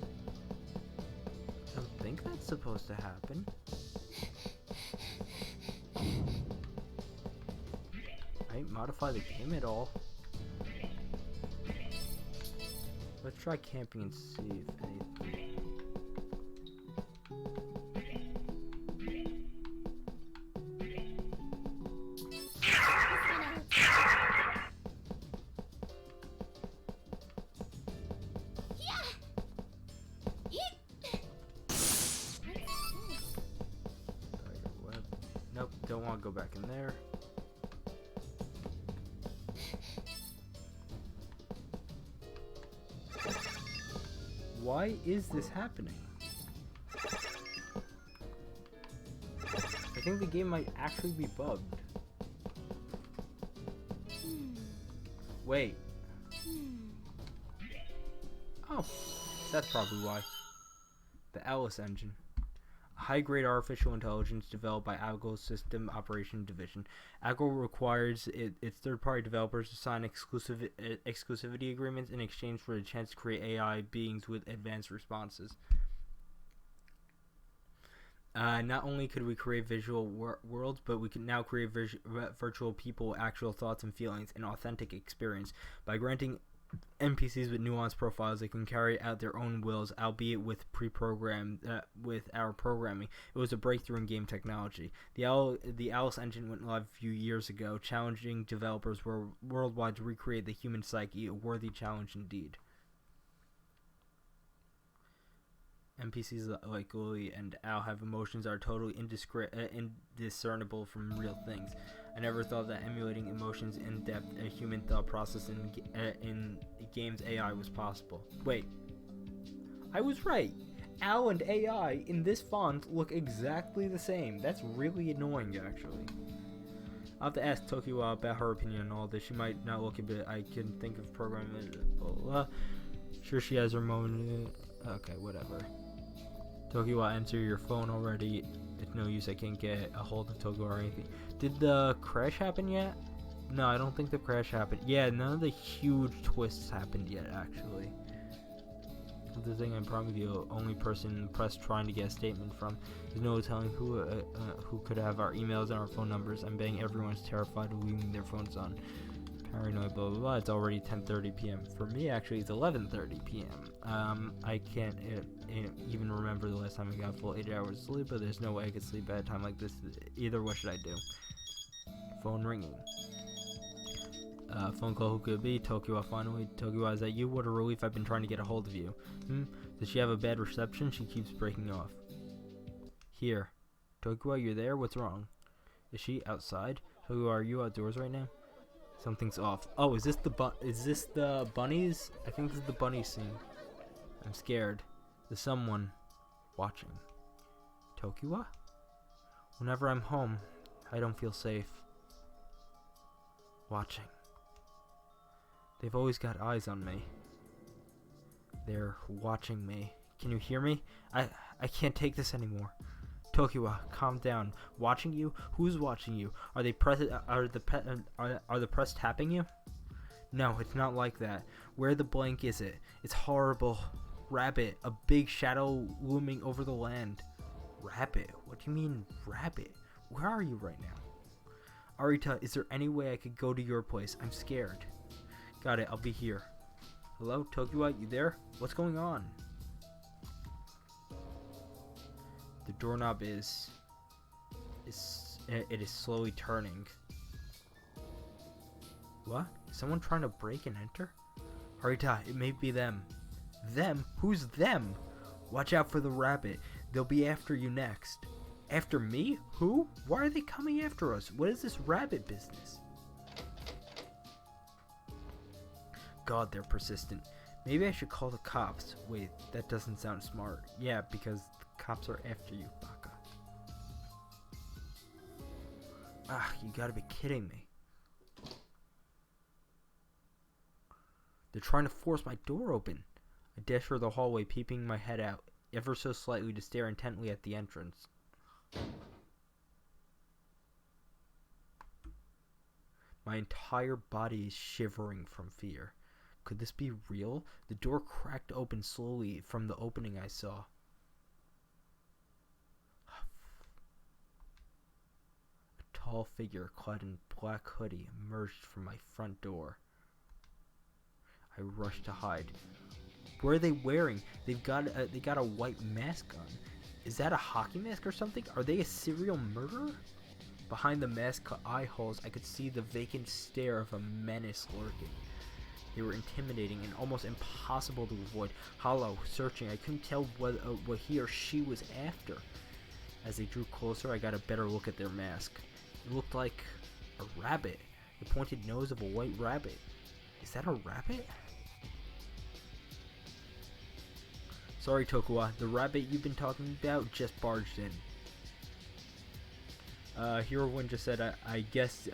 I don't think that's supposed to happen. I didn't modify the game at all. Let's try camping and see if anything. Spider web. Nope, don't want to go back in there. Why is this happening? I think the game might actually be bugged. Wait. Oh, that's probably why. The Alice engine. A high-grade artificial intelligence developed by Algol System Operation Division. Algol requires its third-party developers to sign exclusivity agreements in exchange for the chance to create AI beings with advanced responses. Not only could we create visual worlds, but we can now create virtual people, actual thoughts and feelings, and authentic experience. By granting NPCs with nuanced profiles, they can carry out their own wills, albeit with pre-programmed with our programming. It was a breakthrough in game technology. The Alice engine went live a few years ago, challenging developers worldwide to recreate the human psyche, a worthy challenge indeed. NPCs like Lily and Al have emotions that are totally indiscernible from real things. I never thought that emulating emotions in depth, a human thought process in games AI was possible. Wait, I was right. Al and AI in this font look exactly the same. That's really annoying, actually. I'll have to ask Tokiwa about her opinion on all this. She might not look a bit. I can think of programming. Blah, blah, blah. Sure, she has her moment. Okay, whatever. Tokiwa, answer your phone already. It's no use. I can't get a hold of Tokiwa or anything. Did the crash happen yet? No, I don't think the crash happened. Yeah, none of the huge twists happened yet, actually. The thing I'm probably the only person in the press trying to get a statement from. There's no telling who could have our emails and our phone numbers. I'm betting everyone's terrified of leaving their phones on. paranoid, blah blah blah. It's already 10:30 p.m. For me, actually, it's 11:30 p.m. I can't even remember the last time I got full 8 hours of sleep, but there's no way I could sleep at a time like this. Either, what should I do? Phone ringing. Phone call, who could it be? Tokiwa, finally. Tokiwa, is that you? What a relief, I've been trying to get a hold of you. Does she have a bad reception? She keeps breaking off. Here. Tokiwa, you're there? What's wrong? Is she outside? Tokiwa, are you outdoors right now? Something's off. Oh, is this the bunnies? I think this is the bunny scene. I'm scared. There's someone watching. Tokiwa? Whenever I'm home, I don't feel safe. Watching. They've always got eyes on me. They're watching me. Can you hear me? I can't take this anymore. Tokiwa, calm down. Watching you? Who's watching you? Are the press tapping you? No, it's not like that. Where the blank is it? It's horrible. Rabbit, a big shadow looming over the land. Rabbit? What do you mean, rabbit? Where are you right now? Arita, is there any way I could go to your place? I'm scared. Got it, I'll be here. Hello, Tokiwa, you there? What's going on? The doorknob is slowly turning. What? Is someone trying to break and enter? Arita, it may be them. Them? Who's them? Watch out for the rabbit. They'll be after you next. After me? Who? Why are they coming after us? What is this rabbit business? God, they're persistent. Maybe I should call the cops. Wait, that doesn't sound smart. Yeah, because the cops are after you, Baka. Ah, you gotta be kidding me. They're trying to force my door open. I dash for the hallway, peeping my head out, ever so slightly to stare intently at the entrance. My entire body is shivering from fear. Could this be real? The door cracked open slowly from the opening I saw. A tall figure clad in black hoodie emerged from my front door. I rushed to hide. What are they wearing? They got a white mask on. Is that a hockey mask or something? Are they a serial murderer? Behind the mask eye holes, I could see the vacant stare of a menace lurking. They were intimidating and almost impossible to avoid. Hollow, searching, I couldn't tell what he or she was after. As they drew closer, I got a better look at their mask. It looked like a rabbit. The pointed nose of a white rabbit. Is that a rabbit? Sorry, Tokiwa, the rabbit you've been talking about just barged in. Hero1 just said, I guess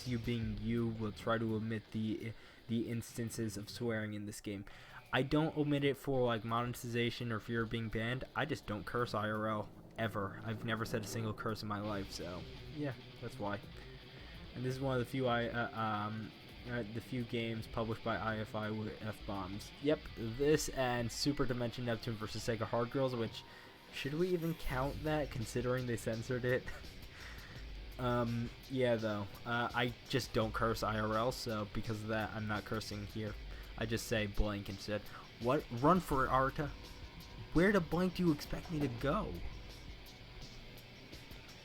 you being you will try to omit the instances of swearing in this game. I don't omit it for like monetization or fear of being banned. I just don't curse IRL ever. I've never said a single curse in my life, so yeah, that's why. And this is one of the few the few games published by IFI with F-bombs. Yep, this and Super Dimension Neptune vs. Sega Hard Girls, which, should we even count that considering they censored it? Yeah, though, I just don't curse IRL, so because of that, I'm not cursing here. I just say blank instead. What? Run for it, Arta. Where the blank do you expect me to go?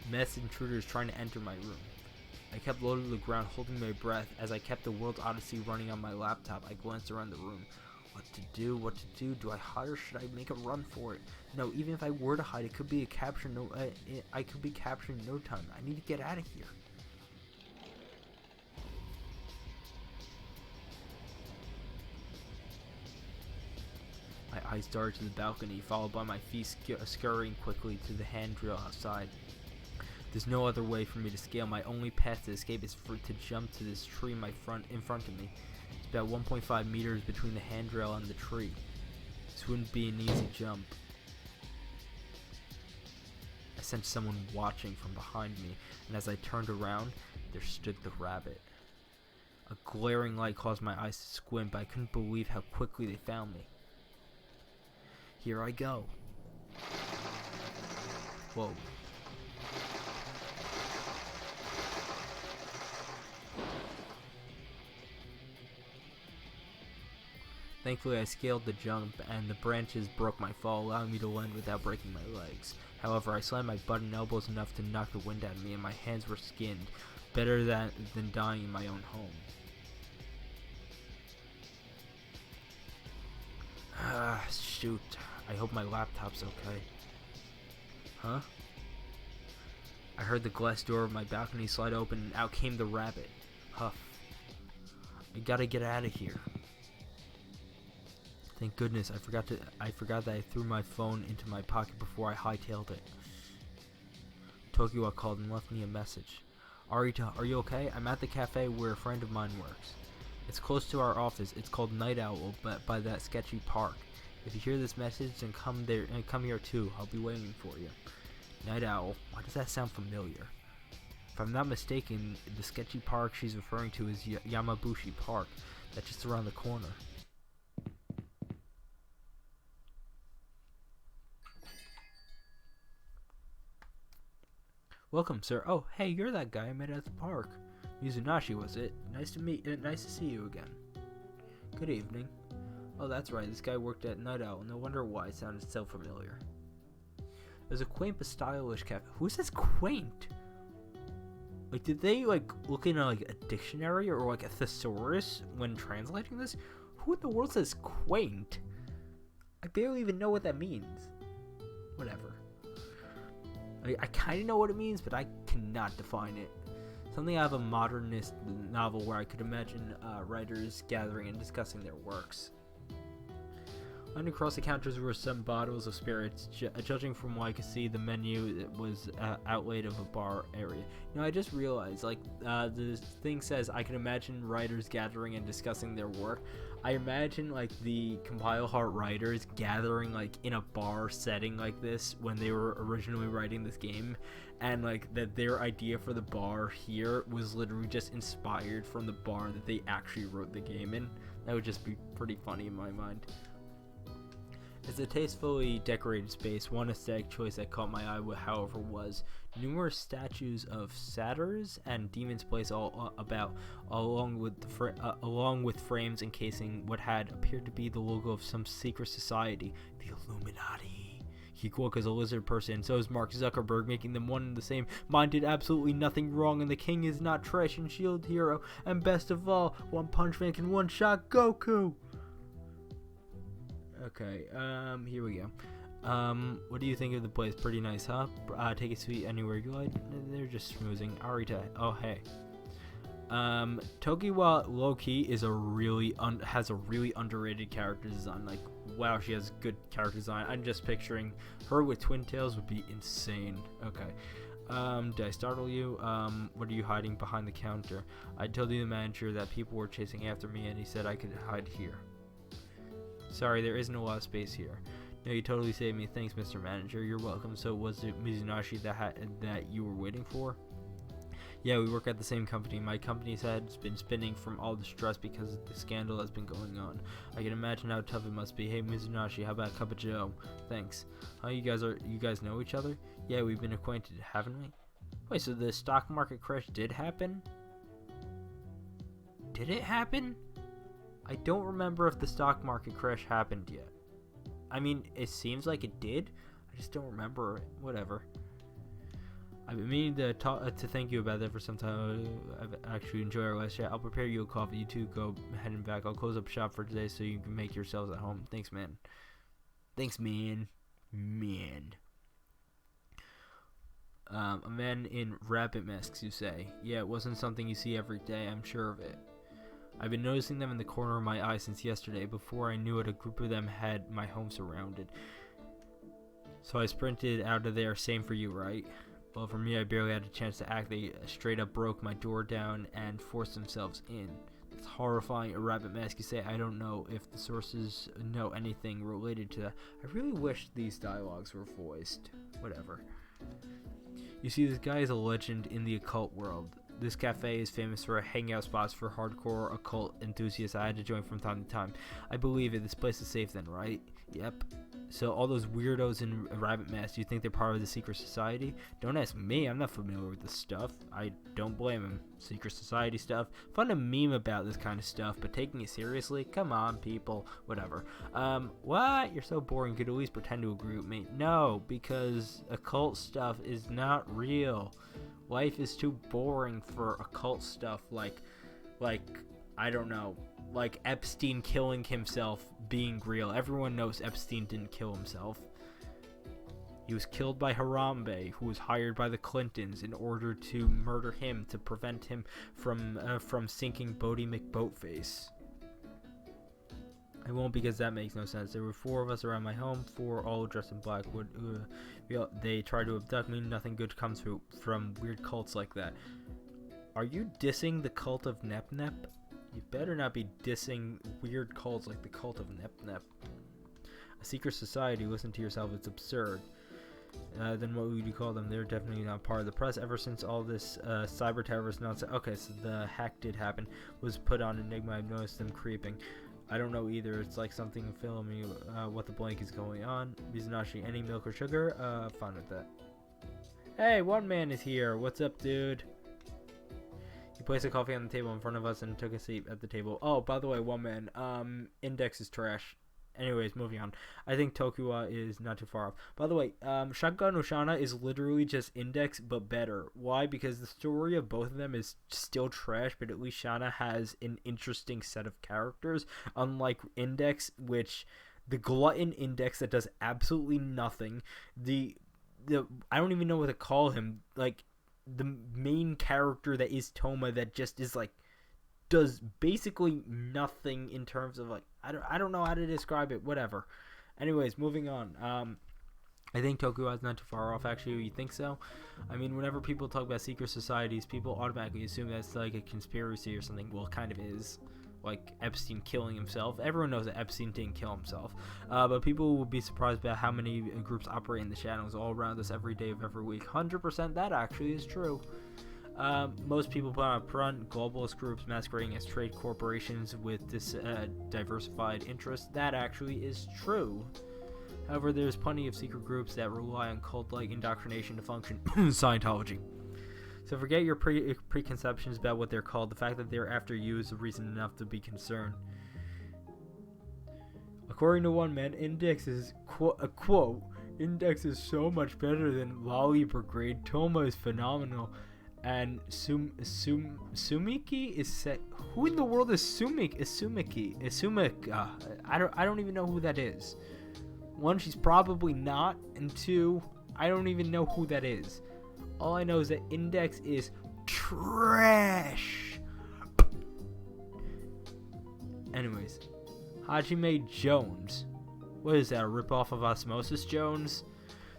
Mess intruders trying to enter my room. I kept low to the ground, holding my breath. As I kept the World's Odyssey running on my laptop, I glanced around the room. What to do? Do I hide or should I make a run for it? No, even if I were to hide, it could be a capture. I could be captured in no time. I need to get out of here. My eyes darted to the balcony, followed by my feet scurrying quickly to the handrail outside. There's no other way for me to scale. My only path to escape is to jump to this tree in front of me. It's about 1.5 meters between the handrail and the tree. This wouldn't be an easy jump. I sensed someone watching from behind me, and as I turned around, there stood the rabbit. A glaring light caused my eyes to squint, but I couldn't believe how quickly they found me. Here I go. Whoa. Thankfully, I scaled the jump, and the branches broke my fall, allowing me to land without breaking my legs. However, I slammed my butt and elbows enough to knock the wind out of me, and my hands were skinned. Better than dying in my own home. Shoot. I hope my laptop's okay. Huh? I heard the glass door of my balcony slide open, and out came the rabbit. Huff. I gotta get out of here. Thank goodness, I forgot that I threw my phone into my pocket before I hightailed it. Tokiwa called and left me a message. Arita, are you okay? I'm at the cafe where a friend of mine works. It's close to our office. It's called Night Owl, but by that sketchy park. If you hear this message, then come there and come here too. I'll be waiting for you. Night Owl. Why does that sound familiar? If I'm not mistaken, the sketchy park she's referring to is Yamabushi Park. That's just around the corner. Welcome, sir. Oh, hey, you're that guy I met at the park. Mizunashi, was it? Nice to see you again. Good evening. Oh, that's right. This guy worked at Night Owl. No wonder why it sounded so familiar. There's a quaint but stylish cafe. Who says quaint? Like, did they look in a dictionary or a thesaurus when translating this? Who in the world says quaint? I barely even know what that means. Whatever. I kind of know what it means, but I cannot define it. Something out of a modernist novel where I could imagine writers gathering and discussing their works. And across the counters were some bottles of spirits. Judging from what I could see, the menu it was outlaid of a bar area. I just realized, the thing says I can imagine writers gathering and discussing their work. I imagine, the Compile Heart writers gathering, in a bar setting like this when they were originally writing this game. And, that their idea for the bar here was literally just inspired from the bar that they actually wrote the game in. That would just be pretty funny in my mind. It's a tastefully decorated space. One aesthetic choice that caught my eye, however, was numerous statues of satyrs and demons placed all about, along with frames encasing what had appeared to be the logo of some secret society, the Illuminati. Hikuoka is a lizard person, so is Mark Zuckerberg, making them one and the same. Mine did absolutely nothing wrong, and the king is not trash and shield hero. And best of all, One Punch Man can one-shot Goku. Okay, here we go. What do you think of the place? Pretty nice, huh? Take a seat anywhere you like. They're just schmoozing. Arita, oh hey. Tokiwa low-key is has a really underrated character design. Wow, she has good character design. I'm just picturing her with twin tails would be insane. Okay. Did I startle you? What are you hiding behind the counter? I told the manager that people were chasing after me, and he said I could hide here. Sorry, there isn't a lot of space here. No, you totally saved me. Thanks, Mr. Manager. You're welcome. So was it Mizunashi that you were waiting for? Yeah, we work at the same company. My company's head's been spinning from all the stress because the scandal has been going on. I can imagine how tough it must be. Hey, Mizunashi, how about a cup of joe? Thanks. Oh, you guys know each other? Yeah, we've been acquainted, haven't we? Wait, so the stock market crash did happen? Did it happen? I don't remember if the stock market crash happened yet. I mean, it seems like it did. I just don't remember it. Whatever. I've been meaning to thank you about that for some time. I've actually enjoyed our last chat. I'll prepare you a coffee. You two go heading back. I'll close up shop for today so you can make yourselves at home. Thanks, man. Thanks, man. A man in rabbit masks, you say? Yeah, it wasn't something you see every day. I'm sure of it. I've been noticing them in the corner of my eye since yesterday. Before I knew it, a group of them had my home surrounded. So I sprinted out of there. Same for you, right? Well, for me, I barely had a chance to act. They straight up broke my door down and forced themselves in. It's horrifying. A rabbit mask, you say? I don't know if the sources know anything related to that. I really wish these dialogues were voiced. Whatever. You see, this guy is a legend in the occult world. This cafe is famous for hangout spots for hardcore occult enthusiasts. I had to join from time to time. I believe it. This place is safe then, right? Yep. So all those weirdos in rabbit masks, you think they're part of the secret society? Don't ask me. I'm not familiar with this stuff. I don't blame them. Secret society stuff. Fun to meme about this kind of stuff, but taking it seriously? Come on, people. Whatever. What? You're so boring. You could at least pretend to agree with me. No, because occult stuff is not real. Life is too boring for occult stuff like I don't know, like Epstein killing himself being real. Everyone knows Epstein didn't kill himself. He was killed by Harambe, who was hired by the Clintons in order to murder him to prevent him from sinking Bodie McBoatface. I won't, because that makes no sense. There were 4 of us around my home, 4 all dressed in black. They tried to abduct me. Nothing good comes from weird cults like that. Are you dissing the cult of Nep Nep? You better not be dissing weird cults like the cult of Nep Nep. A secret society, listen to yourself, it's absurd. Then what would you call them? They're definitely not part of the press. Ever since all this cyber terrorist nonsense, okay, so the hack did happen, was put on Enigma, I've noticed them creeping. I don't know either. It's like something filming me what the blank is going on. Mizunashii, any milk or sugar? Fine with that. Hey, one man is here. What's up, dude? He placed a coffee on the table in front of us and took a seat at the table. Oh, by the way, one man. Index is trash. Anyways, moving on. I think Tokiwa is not too far off. By the way, Shakugan no Shana is literally just Index, but better. Why? Because the story of both of them is still trash, but at least Shana has an interesting set of characters. Unlike Index, which the glutton Index that does absolutely nothing. The I don't even know what to call him. Like, the main character that is Toma that just is like, does basically nothing in terms of like, I don't know how to describe it, whatever. Anyways, moving on. I think Tokiwa is not too far off, actually. You think so? I mean, whenever people talk about secret societies, people automatically assume that's like a conspiracy or something. Well, it kind of is. Like Epstein killing himself. Everyone knows that Epstein didn't kill himself. But people will be surprised about how many groups operate in the shadows all around us every day of every week. 100% that actually is true. Most people put on a front, globalist groups masquerading as trade corporations with this diversified interests. That actually is true. However, there's plenty of secret groups that rely on cult-like indoctrination to function. Scientology. So forget your preconceptions about what they're called. The fact that they're after you is reason enough to be concerned. According to one man, Index is, quote, Index is so much better than Lolly Brigade. Toma is phenomenal. And Sumiki is set. Who in the world is Sumiki? I don't even know who that is. 1, she's probably not, and 2, I don't even know who that is. All I know is that Index is trash. Anyways, Hajime Jones. What is that, a ripoff of Osmosis Jones?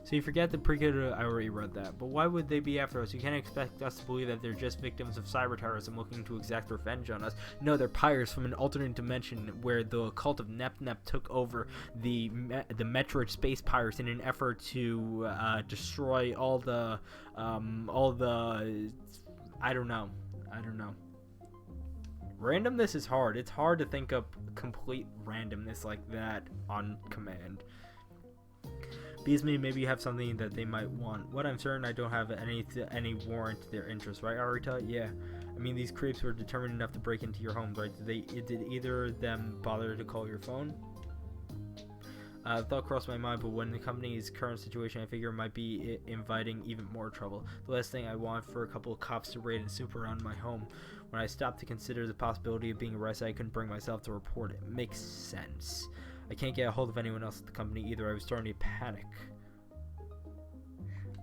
So you forget the precode, I already read that. But why would they be after us? You can't expect us to believe that they're just victims of cyber terrorism looking to exact revenge on us. No, they're pirates from an alternate dimension where the cult of Nep Nep took over the Metroid space pirates in an effort to destroy all the I don't know. Randomness is hard. It's hard to think of complete randomness like that on command. Beasme, maybe you have something that they might want. What I'm certain, I don't have any warrant to their interest, right, Arita? Yeah. I mean, these creeps were determined enough to break into your home, right? Did either of them bother to call your phone? Thought crossed my mind, but when the company's current situation, I figure it might be inviting even more trouble. The last thing I want for a couple of cops to raid and snoop around my home. When I stopped to consider the possibility of being arrested, I couldn't bring myself to report it. Makes sense. I can't get a hold of anyone else at the company either. I was starting to panic.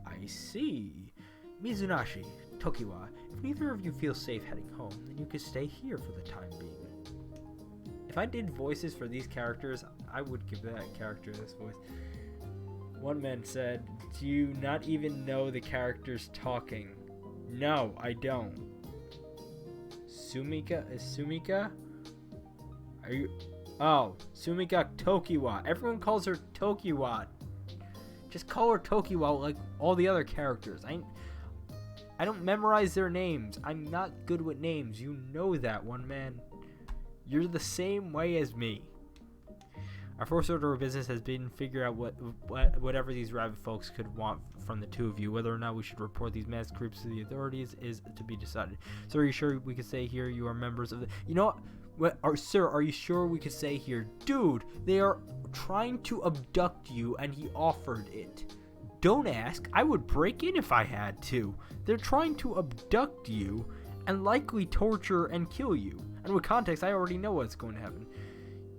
I see. Mizunashii, Tokiwa, if neither of you feel safe heading home, then you could stay here for the time being. If I did voices for these characters, I would give that character this voice. One man said, "Do you not even know the characters talking?" No, I don't. Sumika? Is Sumika? Are you... Oh, Sumika Tokiwa. Everyone calls her Tokiwa. Just call her Tokiwa like all the other characters. I don't memorize their names. I'm not good with names. You know that, one man. You're the same way as me. Our first order of business has been figure out whatever these rabbit folks could want from the two of you. Whether or not we should report these masked creeps to the authorities is to be decided. So are you sure we could say here you are members of the... You know what? Sir, are you sure we could say here? Dude, they are trying to abduct you and he offered it. Don't ask. I would break in if I had to. They're trying to abduct you and likely torture and kill you. And with context, I already know what's going to happen.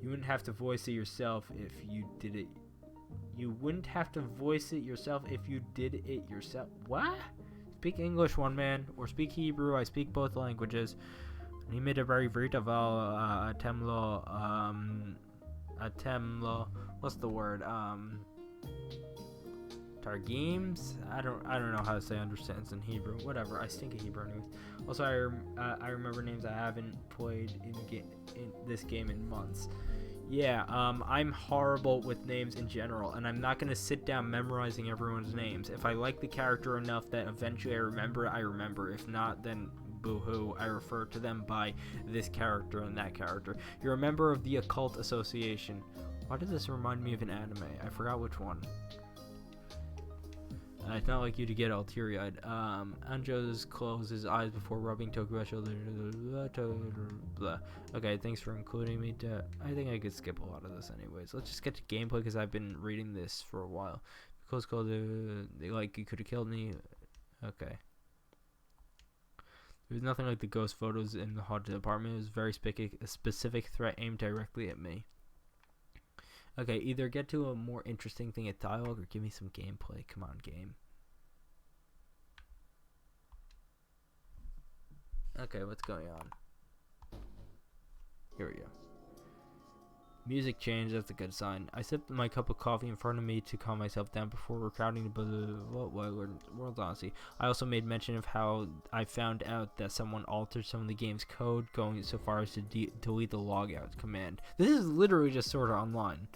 You wouldn't have to voice it yourself if you did it. You wouldn't have to voice it yourself if you did it yourself. What? Speak English, one man, or speak Hebrew. I speak both languages. Nimida very vritaval atemlo. What's the word? Targims? I don't know how to say understands in Hebrew. Whatever. I stink at Hebrew anyways. Also, I remember names I haven't played in this game in months. Yeah, I'm horrible with names in general, and I'm not going to sit down memorizing everyone's names. If I like the character enough that eventually I remember it, I remember. If not, then boo-hoo, I refer to them by this character and that character. You're a member of the Occult Association. Why does this remind me of an anime? I forgot which one. It's not like you to get all teary-eyed. Anjo's closed his eyes before rubbing Tokuga's shoulder. Okay, thanks for including me. I think I could skip a lot of this anyways. Let's just get to gameplay because I've been reading this for a while. Close call, like you could have killed me. Okay. There's nothing like the ghost photos in the haunted apartment. It was a specific threat aimed directly at me. Okay, either get to a more interesting thing at dialogue or give me some gameplay. Come on, game. Okay, what's going on? Here we go. Music change, that's a good sign. I sipped my cup of coffee in front of me to calm myself down before recrowding World's Odyssey. I also made mention of how I found out that someone altered some of the game's code, going so far as to delete the logout command. This is literally just Sword Art Online.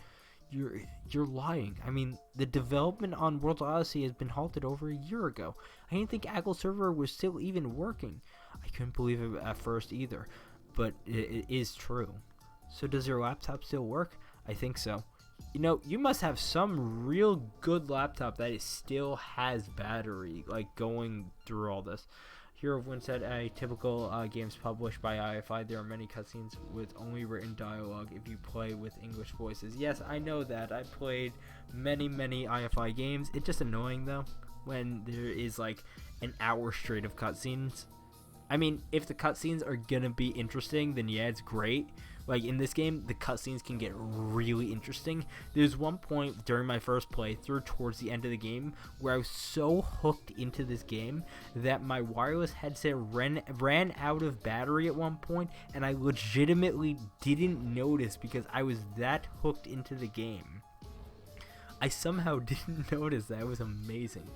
You're lying. I mean, the development on World's Odyssey has been halted over a year ago. I didn't think Apple server was still even working. I couldn't believe it at first either, but it is true. So does your laptop still work? I think so. You know, you must have some real good laptop that still has battery, like going through all this. Hero of Wind said, a typical games published by IFI, there are many cutscenes with only written dialogue if you play with English voices. Yes, I know that. I played many IFI games. It's just annoying, though, when there is, like, an hour straight of cutscenes. I mean, if the cutscenes are gonna be interesting, then yeah, it's great. Like, in this game, the cutscenes can get really interesting. There's one point during my first playthrough towards the end of the game where I was so hooked into this game that my wireless headset ran out of battery at one point, and I legitimately didn't notice because I was that hooked into the game. I somehow didn't notice that. It was amazing.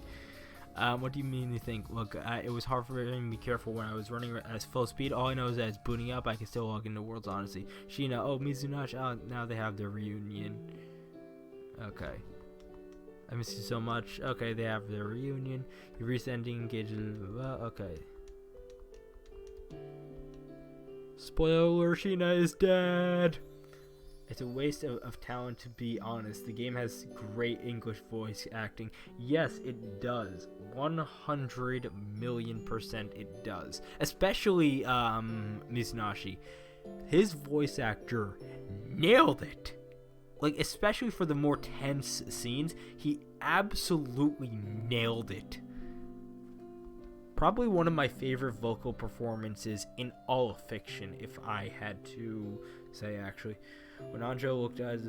What do you mean you think? Look, it was hard for me to be careful when I was running at full speed. All I know is that it's booting up. I can still log into World's Odyssey. Sheena, oh, Mizunashi, oh, now they have their reunion. Okay. I miss you so much. Okay, they have their reunion. You reached the ending, engaged. Okay. Spoiler, Sheena is dead. It's a waste of talent, to be honest. The game has great English voice acting. Yes, it does. 100 million% it does. Especially Mizunashi. His voice actor nailed it. Like, especially for the more tense scenes, he absolutely nailed it. Probably one of my favorite vocal performances in all of fiction, if I had to say, actually. When Anjo looked at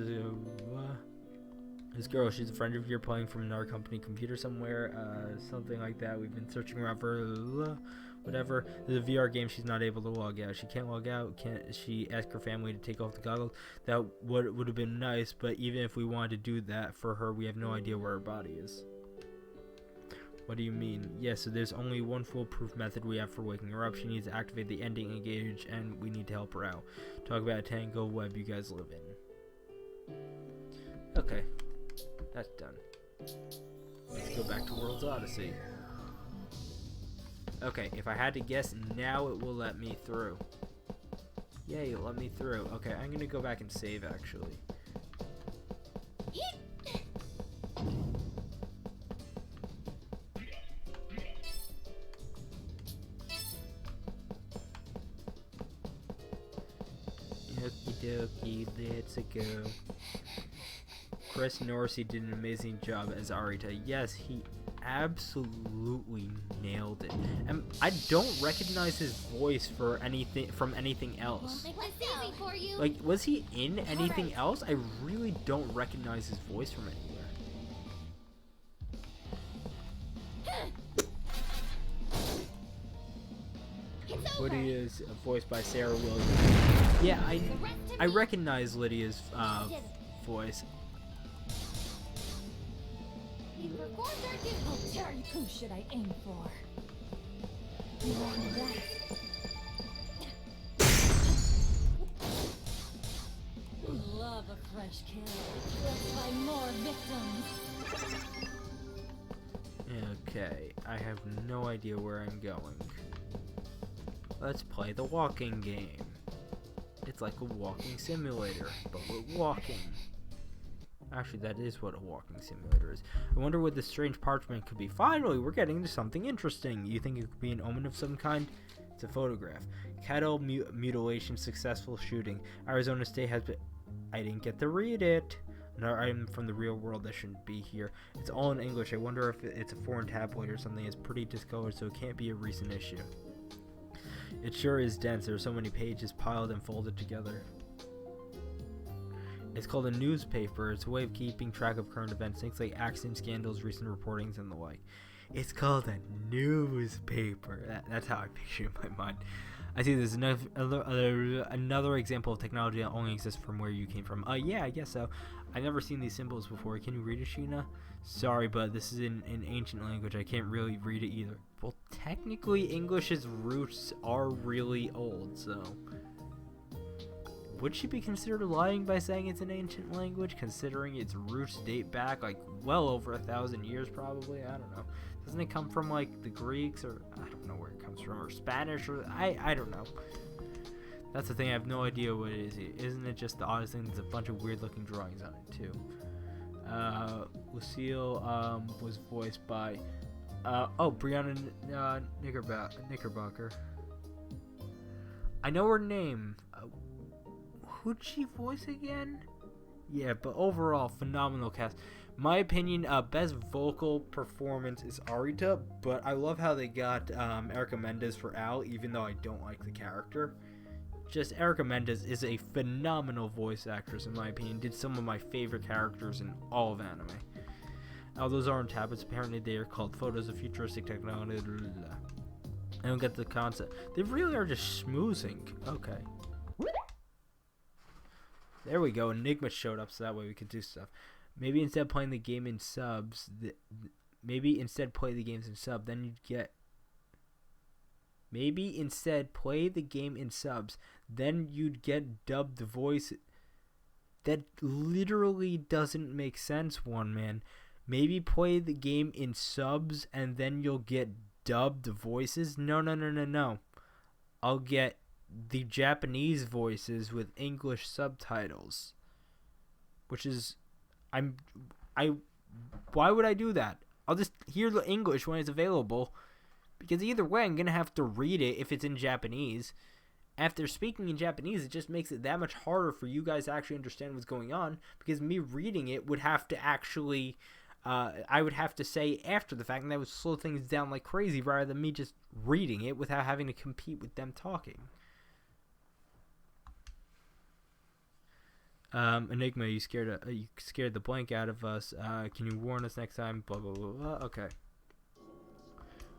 this girl, she's a friend of yours playing from another company computer somewhere, something like that. We've been searching around for whatever. There's a VR game she's not able to log out. She can't log out. Can't she ask her family to take off the goggles? That would have been nice, but even if we wanted to do that for her, we have no idea where her body is. What do you mean? Yeah, so there's only one foolproof method we have for waking her up. She needs to activate the ending engage, and we need to help her out. Talk about a tangle web you guys live in. Okay, that's done. Let's go back to World's Odyssey. Okay, if I had to guess, now it will let me through. Yay, it let me through. Okay, I'm gonna go back and save, actually. Okie dokie, let's go. Chris Norsey did an amazing job as Arita. Yes, he absolutely nailed it. And I don't recognize his voice for anything from anything else. Make this easy for you. Like, was he in anything else? I really don't recognize his voice from anywhere. It's over. Lydia is voiced by Sarah Williams. Yeah, I recognize Lydia's voice. We performed our duty. Oh, Terry, who should I aim for? You want that? Love a fresh kill. Let's find more victims. Okay, I have no idea where I'm going. Let's play the walking game. It's like a walking simulator, but we're walking. Actually, that is what a walking simulator is. I wonder what this strange parchment could be. Finally, we're getting into something interesting. You think it could be an omen of some kind? It's a photograph. Cattle mutilation, successful shooting. Arizona State has been... I didn't get to read it. Another item from the real world that shouldn't be here. It's all in English. I wonder if it's a foreign tabloid or something. It's pretty discolored, so it can't be a recent issue. It sure is dense. There are so many pages piled and folded together. It's called a newspaper. It's a way of keeping track of current events, things like accidents, scandals, recent reportings, and the like. It's called a newspaper. That's how I picture it in my mind. I see there's another example of technology that only exists from where you came from. Yeah, I guess so. I've never seen these symbols before. Can you read it, Sheena? Sorry, but this is in ancient language. I can't really read it either. Well, technically, English's roots are really old, so... Would she be considered lying by saying it's an ancient language, considering its roots date back, like, well over 1,000 years, probably? I don't know. Doesn't it come from, like, the Greeks, or... I don't know where it comes from, or Spanish, or... I don't know. That's the thing, I have no idea what it is. Isn't it just the oddest thing? There's a bunch of weird-looking drawings on it, too. Lucille, was voiced by... Brianna Knickerbocker. I know her name. Who'd she voice again? Yeah, but overall, phenomenal cast. My opinion, best vocal performance is Arita, but I love how they got Erica Mendez for Al, even though I don't like the character. Just Erica Mendez is a phenomenal voice actress, in my opinion. Did some of my favorite characters in all of anime. Those aren't tablets. Apparently, they are called photos of futuristic technology. I don't get the concept. They really are just schmoozing. Okay. There we go. Enigma showed up, so that way we could do stuff. Maybe instead of playing the game in subs, maybe instead play the games in sub, then you'd get... Maybe instead play the game in subs, then you'd get dubbed voice. That literally doesn't make sense, one man. Maybe play the game in subs, and then you'll get dubbed voices? No. I'll get the Japanese voices with English subtitles, which is why would I do that? I'll just hear the English when it's available, because either way I'm gonna have to read it if it's in Japanese. After speaking in Japanese, it just makes it that much harder for you guys to actually understand what's going on, because me reading it would have to actually I would have to say after the fact, and that would slow things down like crazy rather than me just reading it without having to compete with them talking. Enigma, you scared the blank out of us. Can you warn us next time? Blah blah blah blah. Okay.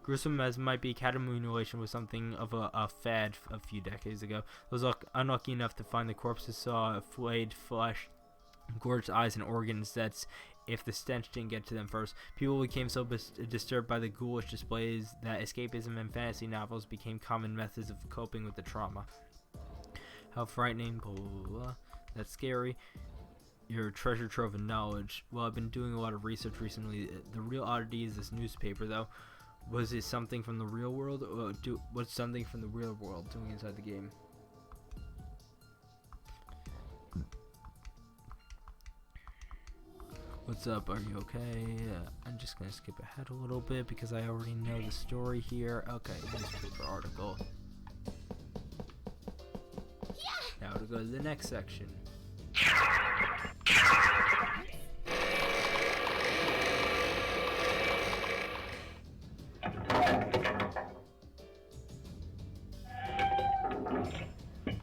Gruesome as might be, cattle mutilation was something of a fad a few decades ago. Those unlucky enough to find the corpses saw flayed flesh, gorged eyes, and organs. That's if the stench didn't get to them first. People became so disturbed by the ghoulish displays that escapism and fantasy novels became common methods of coping with the trauma. How frightening, blah blah blah. That's scary. Your treasure trove of knowledge. Well, I've been doing a lot of research recently. The real oddity is this newspaper, though. Was it something from the real world? Or what's something from the real world doing inside the game? What's up? Are you okay? I'm just gonna skip ahead a little bit because I already know the story here. Okay, newspaper article. Now to go to the next section.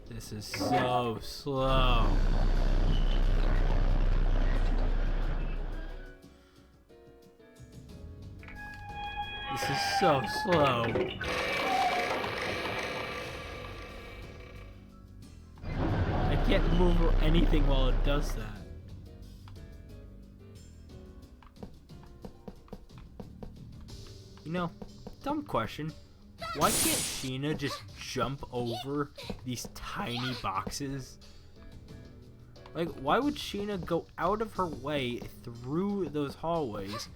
This is so slow. This is so slow. I can't move or anything while it does that. You know, dumb question. Why can't Sheena just jump over these tiny boxes? Like, why would Sheena go out of her way through those hallways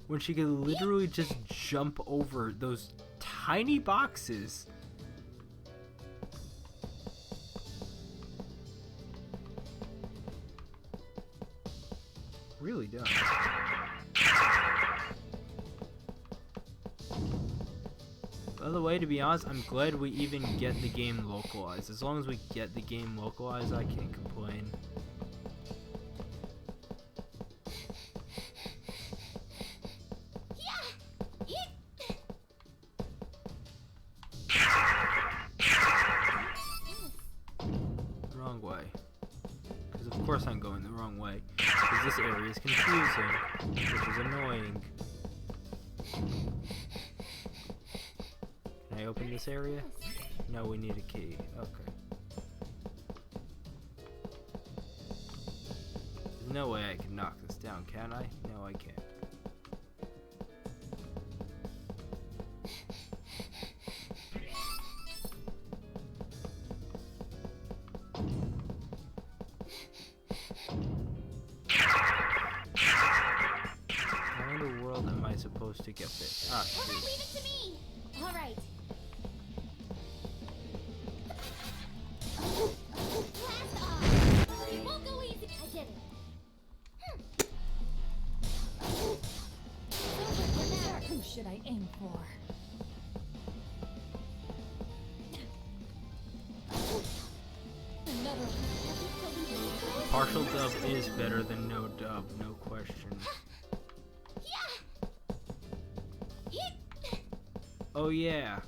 when she could literally just jump over those tiny boxes? Really dumb. By the way, to be honest, I'm glad we even get the game localized. As long as we get the game localized, I can't complain. Wrong way. Because of course I'm going the wrong way. Because this area is confusing, which is annoying. Can I open this area? No, we need a key. Okay. There's no way I can knock this down, can I? No, I can't. How in the world am I supposed to get this? Ah, Okay, shoot. leave it to me. All right. Blast off. It won't go easy. I did it. Who should I aim for? Another Partial dub is better than no dub, no question. Oh yeah.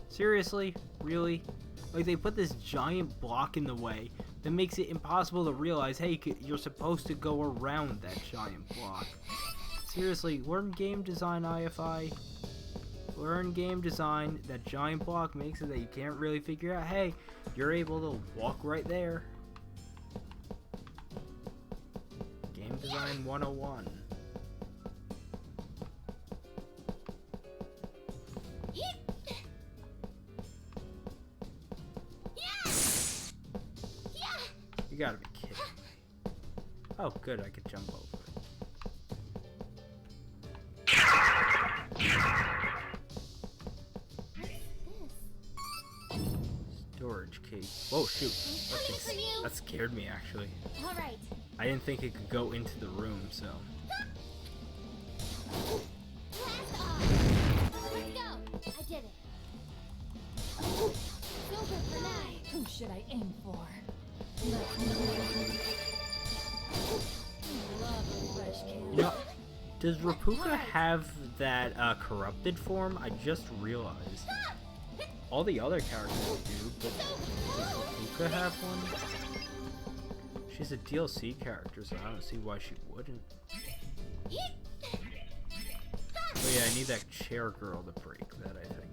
Seriously? Really? Like, they put this giant block in the way that makes it impossible to realize, hey, you're supposed to go around that giant block. Seriously, learn game design, IFI. Learn game design. That giant block makes it that you can't really figure out, hey, you're able to walk right there. Game design 101. You gotta be kidding me. Oh, good, I could jump over it. Storage key. Whoa, shoot. That scared me, actually. All right. I didn't think it could go into the room, so. Blast off. Let's go. I did it. Silver for now. Who should I aim for? You know, does Rapuka have that corrupted form? I just realized. All the other characters do, but does Rapuka have one? She's a DLC character, so I don't see why she wouldn't. Oh yeah, I need that chair girl to break that, I think.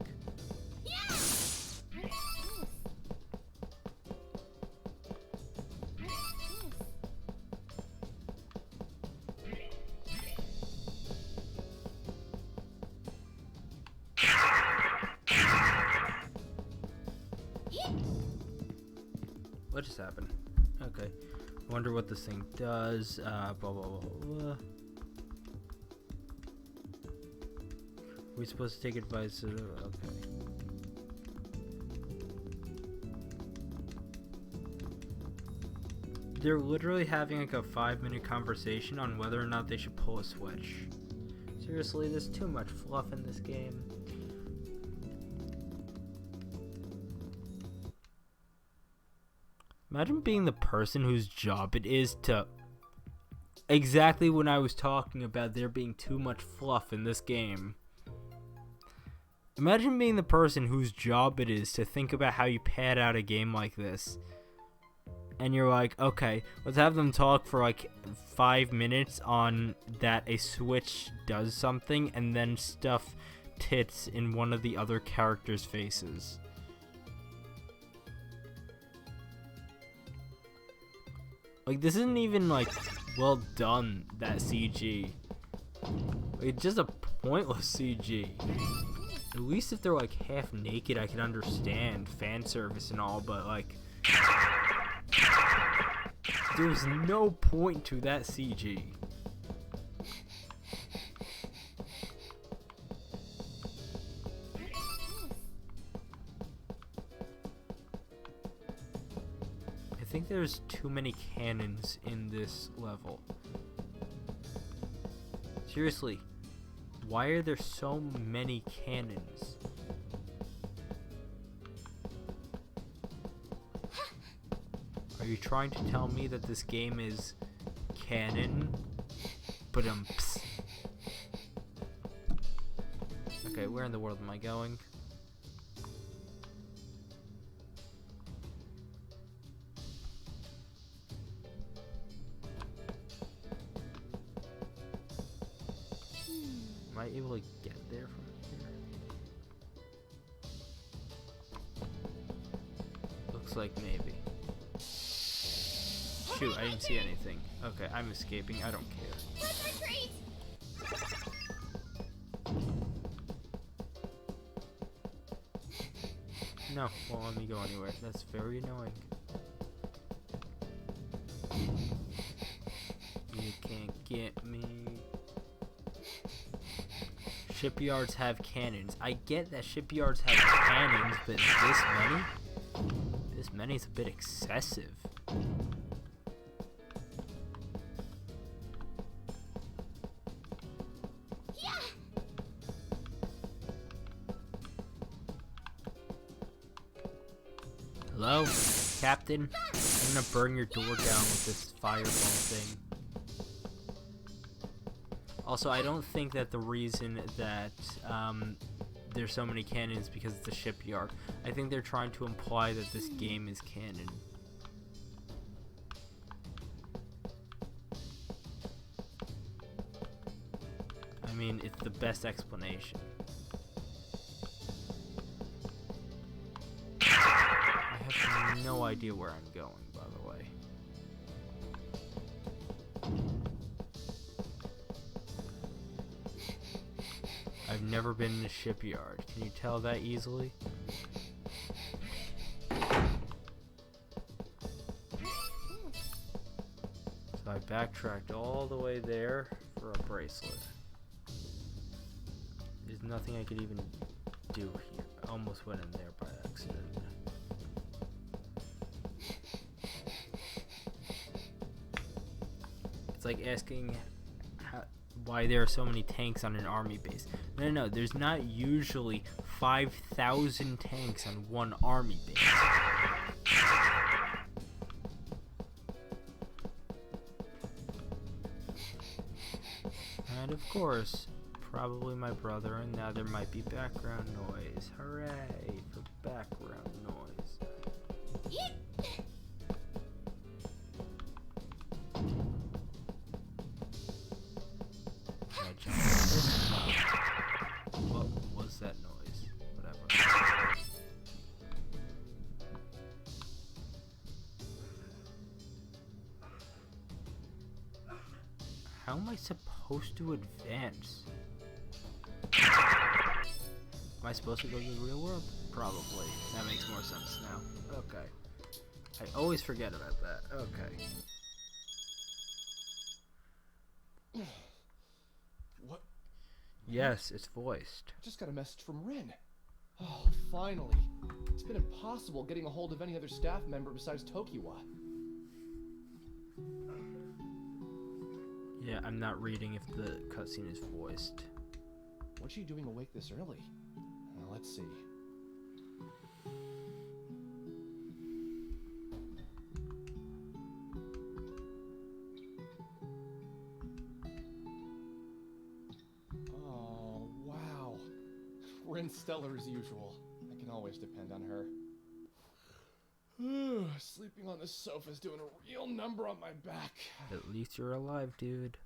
What just happened? Okay. I wonder what this thing does. Blah, blah, blah, blah. we supposed to take advice? Okay. They're literally having like a 5-minute conversation on whether or not they should pull a switch. Seriously, there's too much fluff in this game. Imagine being the person whose job it is to... Exactly when I was talking about there being too much fluff in this game. Imagine being the person whose job it is to think about how you pad out a game like this. And you're like, okay, let's have them talk for like 5 minutes on that a switch does something, and then stuff tits in one of the other characters' faces. Like, this isn't even like well done, that CG. It's just a pointless CG. At least if they're like half naked, I can understand fan service and all, but like, there's no point to that CG. I think there's too many cannons in this level. Seriously, why are there so many cannons? Are you trying to tell me that this game is canon? But okay, where in the world am I going? Am I able to get there from here? Looks like maybe. Shoot, I didn't see anything. Okay, I'm escaping. I don't care. Let's retreat! No, won't let me go anywhere. That's very annoying. You can't get me. Shipyards have cannons. I get that shipyards have cannons, but this many is a bit excessive. Hello, Captain? I'm gonna burn your door down with this fireball thing. Also, I don't think that the reason that there's so many cannons because it's a shipyard. I think they're trying to imply that this game is canon. I mean, it's the best explanation. I have no idea where I'm going, by the way. I've never been in a shipyard. Can you tell that easily? So I backtracked all the way there for a bracelet. There's nothing I could even do here. I almost went in there by accident. It's like asking why there are so many tanks on an army base. No, there's not usually 5,000 tanks on one army base. And of course, probably my brother, and now there might be background noise. Hooray for background noise. What was that noise? Whatever. How am I supposed to advance? Am I supposed to go to the real world? Probably. That makes more sense now. Okay. I always forget about that. Okay. What? Yes, it's voiced. I just got a message from Rin. Oh, finally. It's been impossible getting a hold of any other staff member besides Tokiwa. Yeah, I'm not reading if the cutscene is voiced. What's she doing awake this early? Let's see. Oh, wow. Rin's stellar as usual. I can always depend on her. Sleeping on this sofa is doing a real number on my back. At least you're alive, dude.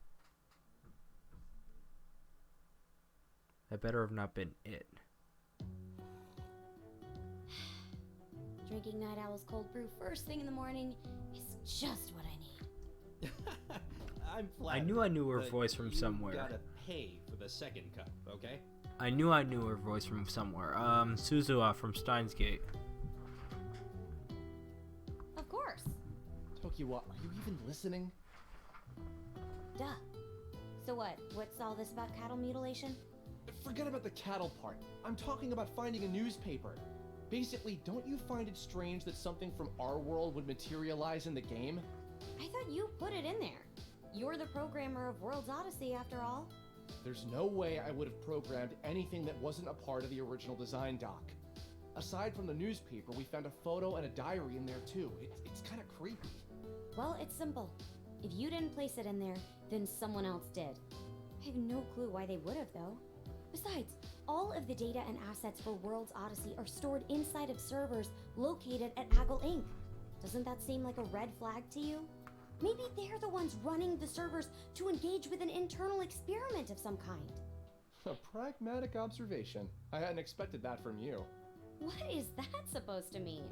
That better have not been it. Drinking Night Owl's cold brew first thing in the morning is just what I need. I'm flattered. I knew her but voice from you somewhere. Gotta pay for the second cup, okay? I knew her voice from somewhere. Suzuha from Steins Gate. Of course. Tokiwa, are you even listening? Duh. So what? What's all this about cattle mutilation? Forget about the cattle part. I'm talking about finding a newspaper. Basically, don't you find it strange that something from our world would materialize in the game? I thought you put it in there. You're the programmer of World's Odyssey, after all. There's no way I would have programmed anything that wasn't a part of the original design doc. Aside from the newspaper, we found a photo and a diary in there too. It's kind of creepy. Well, it's simple. If you didn't place it in there, then someone else did. I have no clue why they would have, though. Besides, all of the data and assets for World's Odyssey are stored inside of servers located at Aggle Inc. Doesn't that seem like a red flag to you? Maybe they're the ones running the servers to engage with an internal experiment of some kind. A pragmatic observation. I hadn't expected that from you. What is that supposed to mean?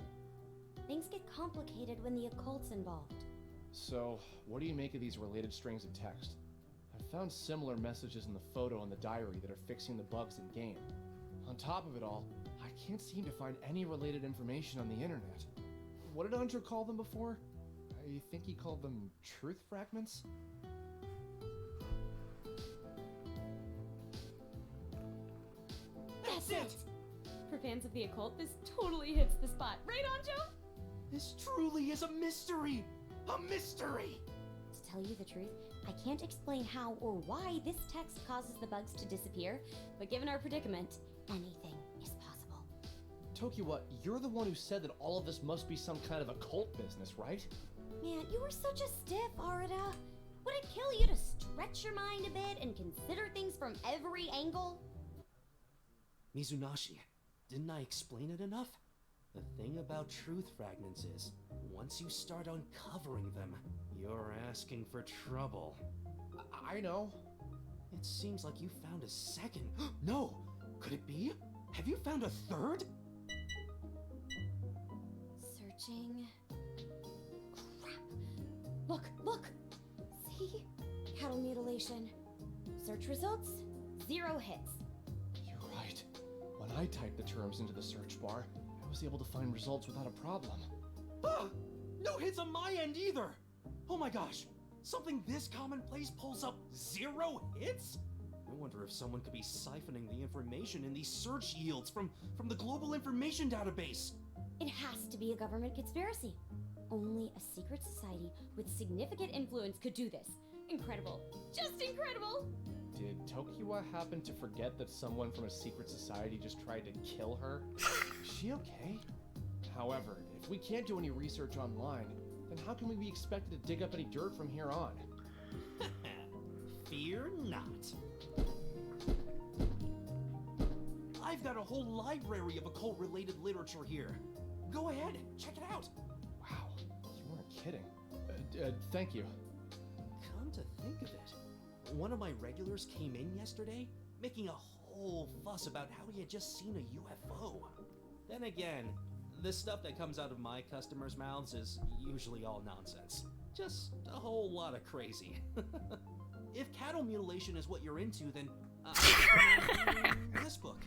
Things get complicated when the occult's involved. So, what do you make of these related strings of text? I found similar messages in the photo and the diary that are fixing the bugs in game. On top of it all, I can't seem to find any related information on the internet. What did Andrew call them before? I think he called them truth fragments? That's it! For fans of the occult, this totally hits the spot. Right on, Joe? This truly is a mystery! A mystery! To tell you the truth, I can't explain how or why this text causes the bugs to disappear, but given our predicament, anything is possible. Tokiwa, you're the one who said that all of this must be some kind of occult business, right? Man, you were such a stiff, Arida. Would it kill you to stretch your mind a bit and consider things from every angle? Mizunashi, didn't I explain it enough? The thing about truth fragments is, once you start uncovering them, you're asking for trouble. I know. It seems like you found a second. No! Could it be? Have you found a third? Searching. Crap. Look, look! See? Cattle mutilation. Search results, 0 hits. You're right. When I typed the terms into the search bar, I was able to find results without a problem. Ah! No hits on my end either! Oh my gosh! Something this commonplace pulls up 0 hits? I wonder if someone could be siphoning the information in these search yields from the global information database. It has to be a government conspiracy. Only a secret society with significant influence could do this. Incredible. Just incredible! Did Tokiwa happen to forget that someone from a secret society just tried to kill her? Is she okay? However, if we can't do any research online, then how can we be expected to dig up any dirt from here on? Fear not. I've got a whole library of occult-related literature here. Go ahead, check it out. Wow, you weren't kidding. Thank you. Come to think of it, one of my regulars came in yesterday, making a whole fuss about how he had just seen a UFO. Then again, the stuff that comes out of my customers' mouths is usually all nonsense. Just a whole lot of crazy. If cattle mutilation is what you're into, then I recommend this book.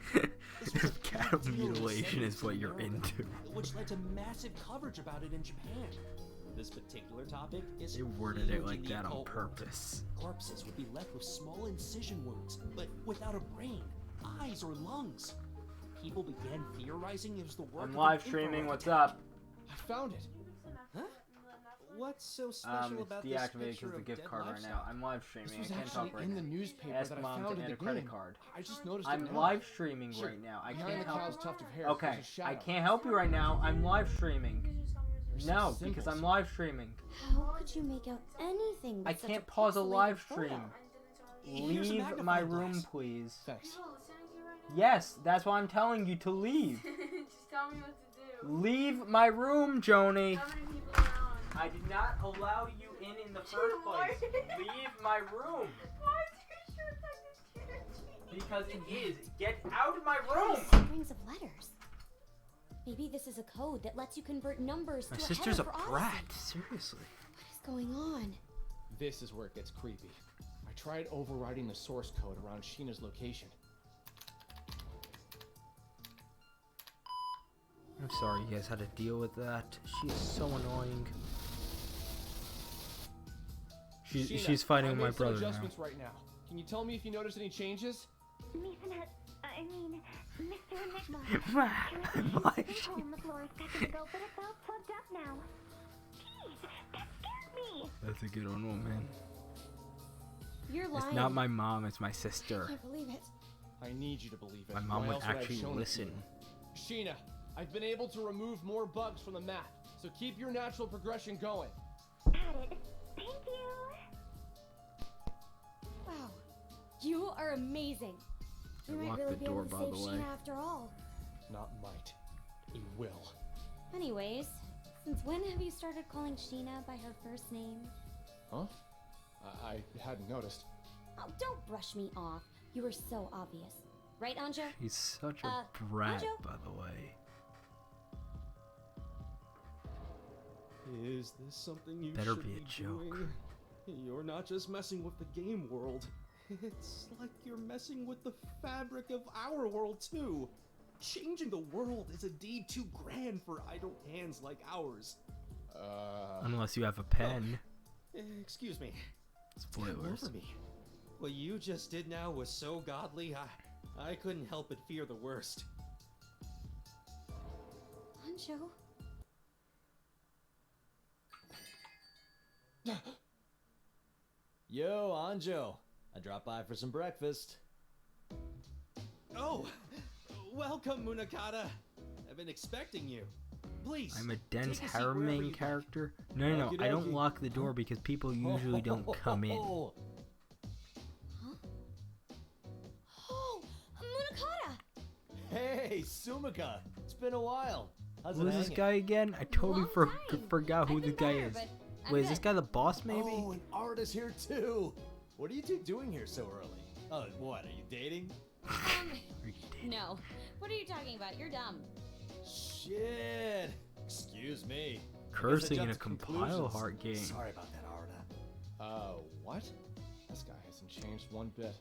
This was a Cattle big deal in the mutilation 70s is what in you're America, into. which led to massive coverage about it in Japan. This particular topic is They worded it huge in like the that on occult world. purpose. Corpses would be left with small incision wounds, but without a brain, eyes, or lungs. People began theorizing it was the work I'm of live an streaming. infrared What's attack. up? I found it. Huh? What's so special It's about this deactivated picture because the of gift dead card right livestock? now. I'm live This streaming. was I can't actually talk right in now. the newspaper Ask that I mom found to in add the a credit game. card. I just noticed I'm it now. live streaming Sure. right now. I Behind can't the help. cow's tuft of hair, Okay, there's a shadow. I can't help you right now. I'm live streaming. There's No, some because symbols. I'm live streaming. How could you make out anything with I such can't pause a pixelated live photo? stream. Here's a Leave magnifying my room, glass. please. Thanks. Yes, that's why I'm telling you to leave. Just tell me what to do. Leave my room, Joni. How many people around? I did not allow you in the first place. Leave my room. Why is your shirt like this? Because it is. Get out of my room. Strings of letters. Maybe this is a code that lets you convert numbers My to sister's a a header for brat. Odyssey. Seriously. What is going on? This is where it gets creepy. I tried overriding the source code around Sheena's location. I'm sorry you guys had to deal with that. She is so annoying. Sheena, She's fighting I with my made some brother now. adjustments right now. Can you tell me if you noticed any changes? Mr. Enigma. Why? This hole in the floor is second ago, but it's all plugged up now. Jeez, that scared me. That's a good one, woman. You're lying. It's not my mom, it's my sister. I can't believe it. I need you to believe it. My mom Why would else I have actually shown it to listen. you? Sheena, I've been able to remove more bugs from the map, so keep your natural progression going. Added. Thank you. Wow. You are amazing. We I might locked really the be door, able to by save the way. Sheena after all. Not might. It will. Anyways, since when have you started calling Sheena by her first name? Huh? I hadn't noticed. Oh, don't brush me off. You were so obvious. Right, Anjo? He's such a brat, Anjo? by the way. Is this something you Better should be a joke. doing? You're not just messing with the game world. It's like you're messing with the fabric of our world too. Changing the world is a deed too grand for idle hands like ours. Unless you have a pen. Excuse me. Come Spoilers. over me. What you just did now was so godly, I couldn't help but fear the worst. Anjo? Yo, Anjo. I dropped by for some breakfast. Oh, welcome, Munakata. I've been expecting you. Please. I'm a dense take a seat wherever Harming you'd like. character. No, Okie I don't dokie. lock the door because people usually don't come in. Oh, Munakata! Hey, Sumika. It's been a while. How's Who it is this hanging? guy again? I totally Long time. forgot who I've the been guy better, is. but I'm Wait, is this good. guy the boss maybe? Oh, an artist here too. What are you two doing here so early? Oh, what? Are you dating? No. What are you talking about? You're dumb. Shit. Excuse me. I guess I Cursing in jumped a to compile conclusions. heart game. Sorry about that, Arda. What? This guy hasn't changed one bit.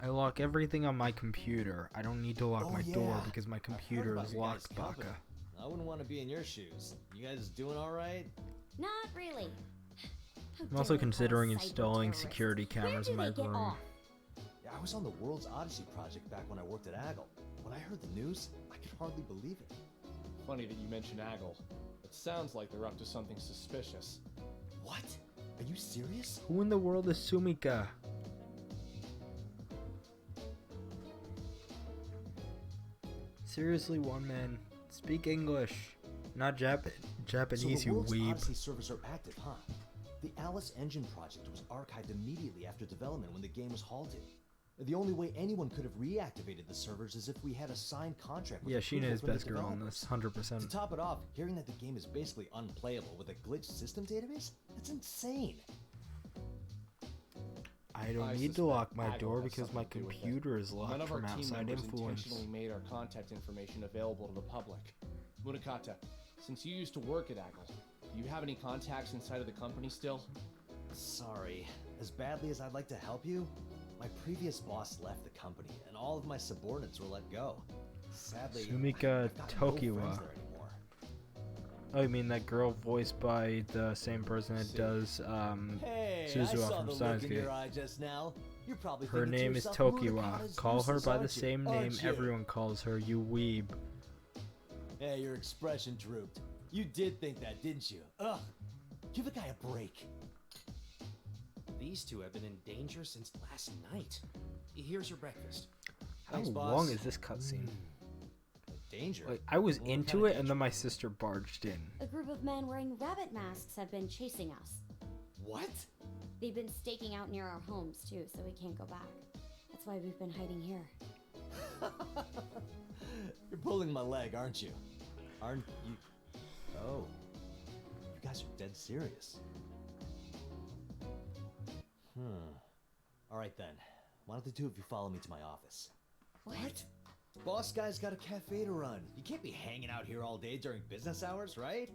I lock everything on my computer. I don't need to lock Oh, my door yeah. because my I've heard computer about is your guys' locked, company. Baka. I wouldn't want to be in your shoes. You guys doing all right? Not really. How I'm also dare they call us considering cyber installing terrorists? security Where cameras do in my they get room. off? Yeah, I was on the World's Odyssey project back when I worked at Aggle. When I heard the news, I could hardly believe it. Funny that you mention Aggle. It sounds like they're up to something suspicious. What? Are you serious? Who in the world is Sumika? Seriously, one man. Speak English. Not Japanese, So the you World's weeb. Odyssey servers are active, huh? The Alice Engine project was archived immediately after development when the game was halted. The only way anyone could have reactivated the servers is if we had a signed contract with Yeah, approval Sheena is from the best girl on developers. this, 100%. To top it off, hearing that the game is basically unplayable with a glitched system database? That's insane. I don't I need to suspect lock my Aggle door has because my something to do with it. computer is locked None of our from team outside members influence. intentionally made our contact information available to the public. Munakata, since you used to work at Aggle, do you have any contacts inside of the company still? Sorry, As badly as I'd like to help you, my previous boss left the company, and all of my subordinates were let go. Sadly, Sumika I've got no friends Tokiwa. there anymore. Oh, you mean that girl voiced by the same person that does Hey, I Suzuha saw from the Steins look in Gate. your eye just now. You're probably Her thinking to name is yourself, Tokiwa. Muraka's Call her useless, by the aren't you? same name Aren't you? everyone calls her, you weeb. Hey, your expression drooped. You did think that, didn't you? Ugh. Give the guy a break. These two have been in danger since last night. Here's your breakfast. How Thanks, boss. long is this cutscene? Danger? Like, I was What into kind of it, and then my sister barged in. A group of men wearing rabbit masks have been chasing us. What? They've been staking out near our homes, too, so we can't go back. That's why we've been hiding here. You're pulling my leg, aren't you? Aren't you? Oh. You guys are dead serious. Alright then. Why don't the two of you follow me to my office? What? Boss guy's got a cafe to run. You can't be hanging out here all day during business hours, right?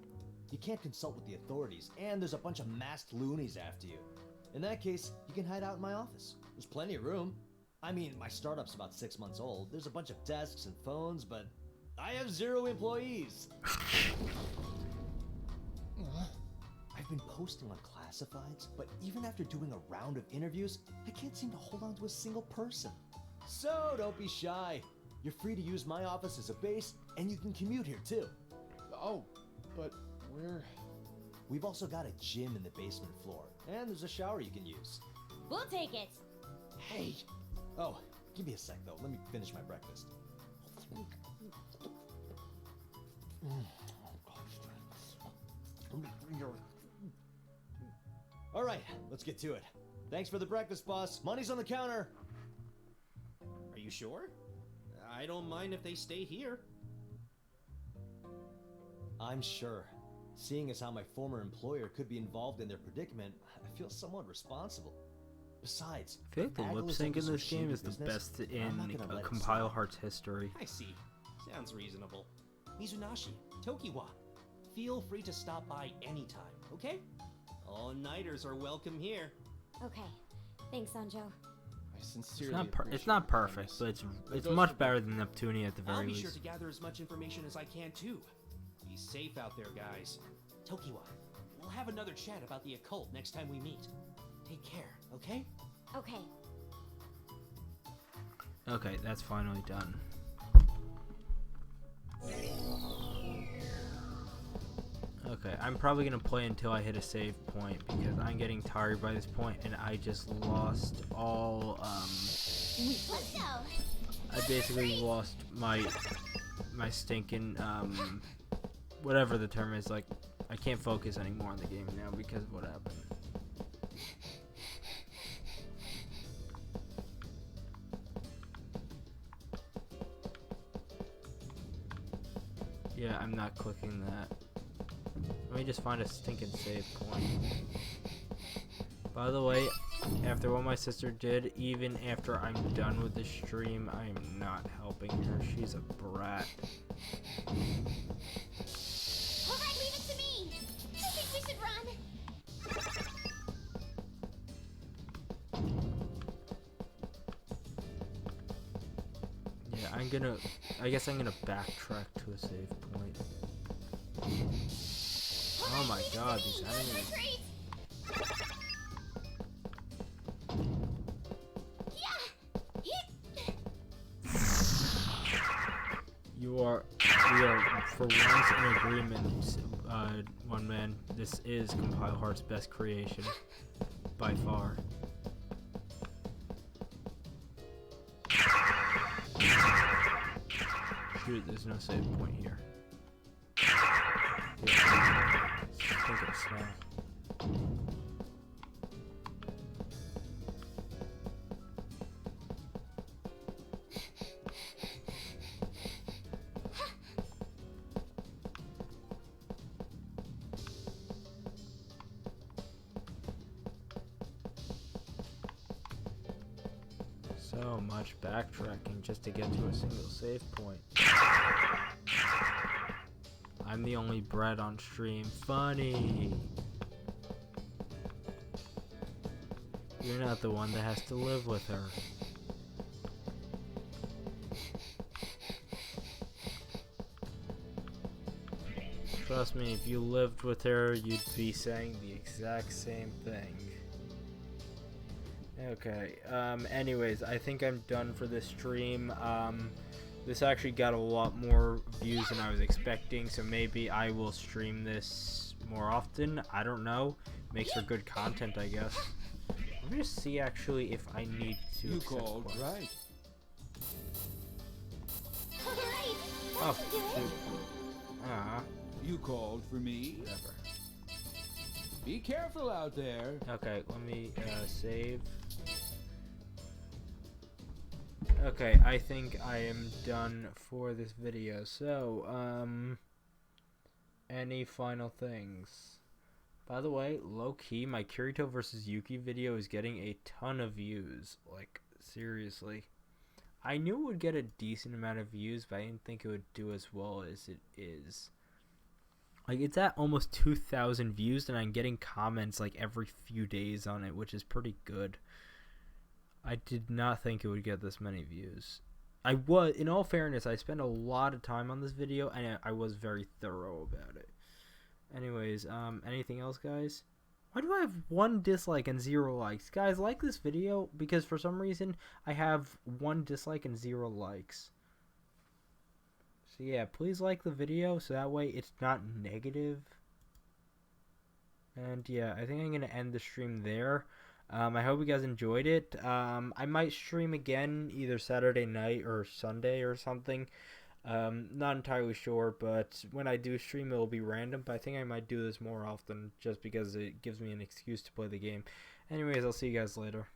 You can't consult with the authorities, and there's a bunch of masked loonies after you. In that case, you can hide out in my office. There's plenty of room. I mean, my startup's about 6 months old. There's a bunch of desks and phones, but I have 0 employees. I've been posting on classifieds, but even after doing a round of interviews, I can't seem to hold on to a single person. So don't be shy. You're free to use my office as a base, and you can commute here too. Oh, but where? We've also got a gym in the basement floor, and there's a shower you can use. We'll take it. Hey! Oh, give me a sec though. Let me finish my breakfast. All right, let's get to it. Thanks for the breakfast, boss. Money's on the counter. Are you sure? I don't mind if they stay here. I'm sure. Seeing as how my former employer could be involved in their predicament, I feel somewhat responsible. Besides, I feel like the if lip Agilus sync in enters this some game shady is the business, best I'm not in gonna let it Compile slide. Hearts history. I see. Sounds reasonable. Mizunashi, Tokiwa, feel free to stop by anytime, okay? All-nighters are welcome here. Okay. Thanks, Sanjo. I It's sincerely not appreciate it's not your perfect, kindness. but it's goes much for better than Neptunia at the I'll very be least. sure to gather as much information as I can too. Be safe out there, guys. Tokiwa, we'll have another chat about the occult next time we meet. Take care, okay? Okay. Okay, that's finally done. Okay, I'm probably gonna play until I hit a save point because I'm getting tired by this point and I just lost all Let's go. I basically lost my stinking whatever the term is, like I can't focus anymore on the game now because of what happened. Yeah, I'm not clicking that. Let me just find a stinking save point. By the way, after what my sister did, even after I'm done with the stream, I am not helping her. She's a brat. Alright, leave it to me. I think we should run. Yeah, I guess I'm gonna backtrack to a save point. Oh my god, these enemies. We are for once in agreement, one man. This is Compile Heart's best creation, by far. Dude, there's no save point here. Yeah. I think it's so much backtracking just to get to a single save point. I'm the only brat on stream. Funny. You're not the one that has to live with her. Trust me, if you lived with her, you'd be saying the exact same thing. Okay, anyways, I think I'm done for this stream. This actually got a lot more views than I was expecting, so maybe I will stream this more often. I don't know. Makes for good content, I guess. Let me just see actually if I need to. You called, right? Alright, Oh, that should do it. shoot. You called for me? Whatever. Be careful out there. Okay, let me save. Okay, I think I am done for this video. So, any final things? By the way, low-key, my Kirito versus Yuki video is getting a ton of views. Like, seriously. I knew it would get a decent amount of views, but I didn't think it would do as well as it is. Like, it's at almost 2,000 views, and I'm getting comments, like, every few days on it, which is pretty good. I did not think it would get this many views. In all fairness, I spent a lot of time on this video, and I was very thorough about it. Anyways, anything else, guys? Why do I have 1 dislike and 0 likes? Guys, like this video, because for some reason, I have 1 dislike and 0 likes. So yeah, please like the video so that way it's not negative. And yeah, I think I'm going to end the stream there. I hope you guys enjoyed it. I might stream again either Saturday night or Sunday or something. Not entirely sure, but when I do stream it will be random. But I think I might do this more often just because it gives me an excuse to play the game. Anyways, I'll see you guys later.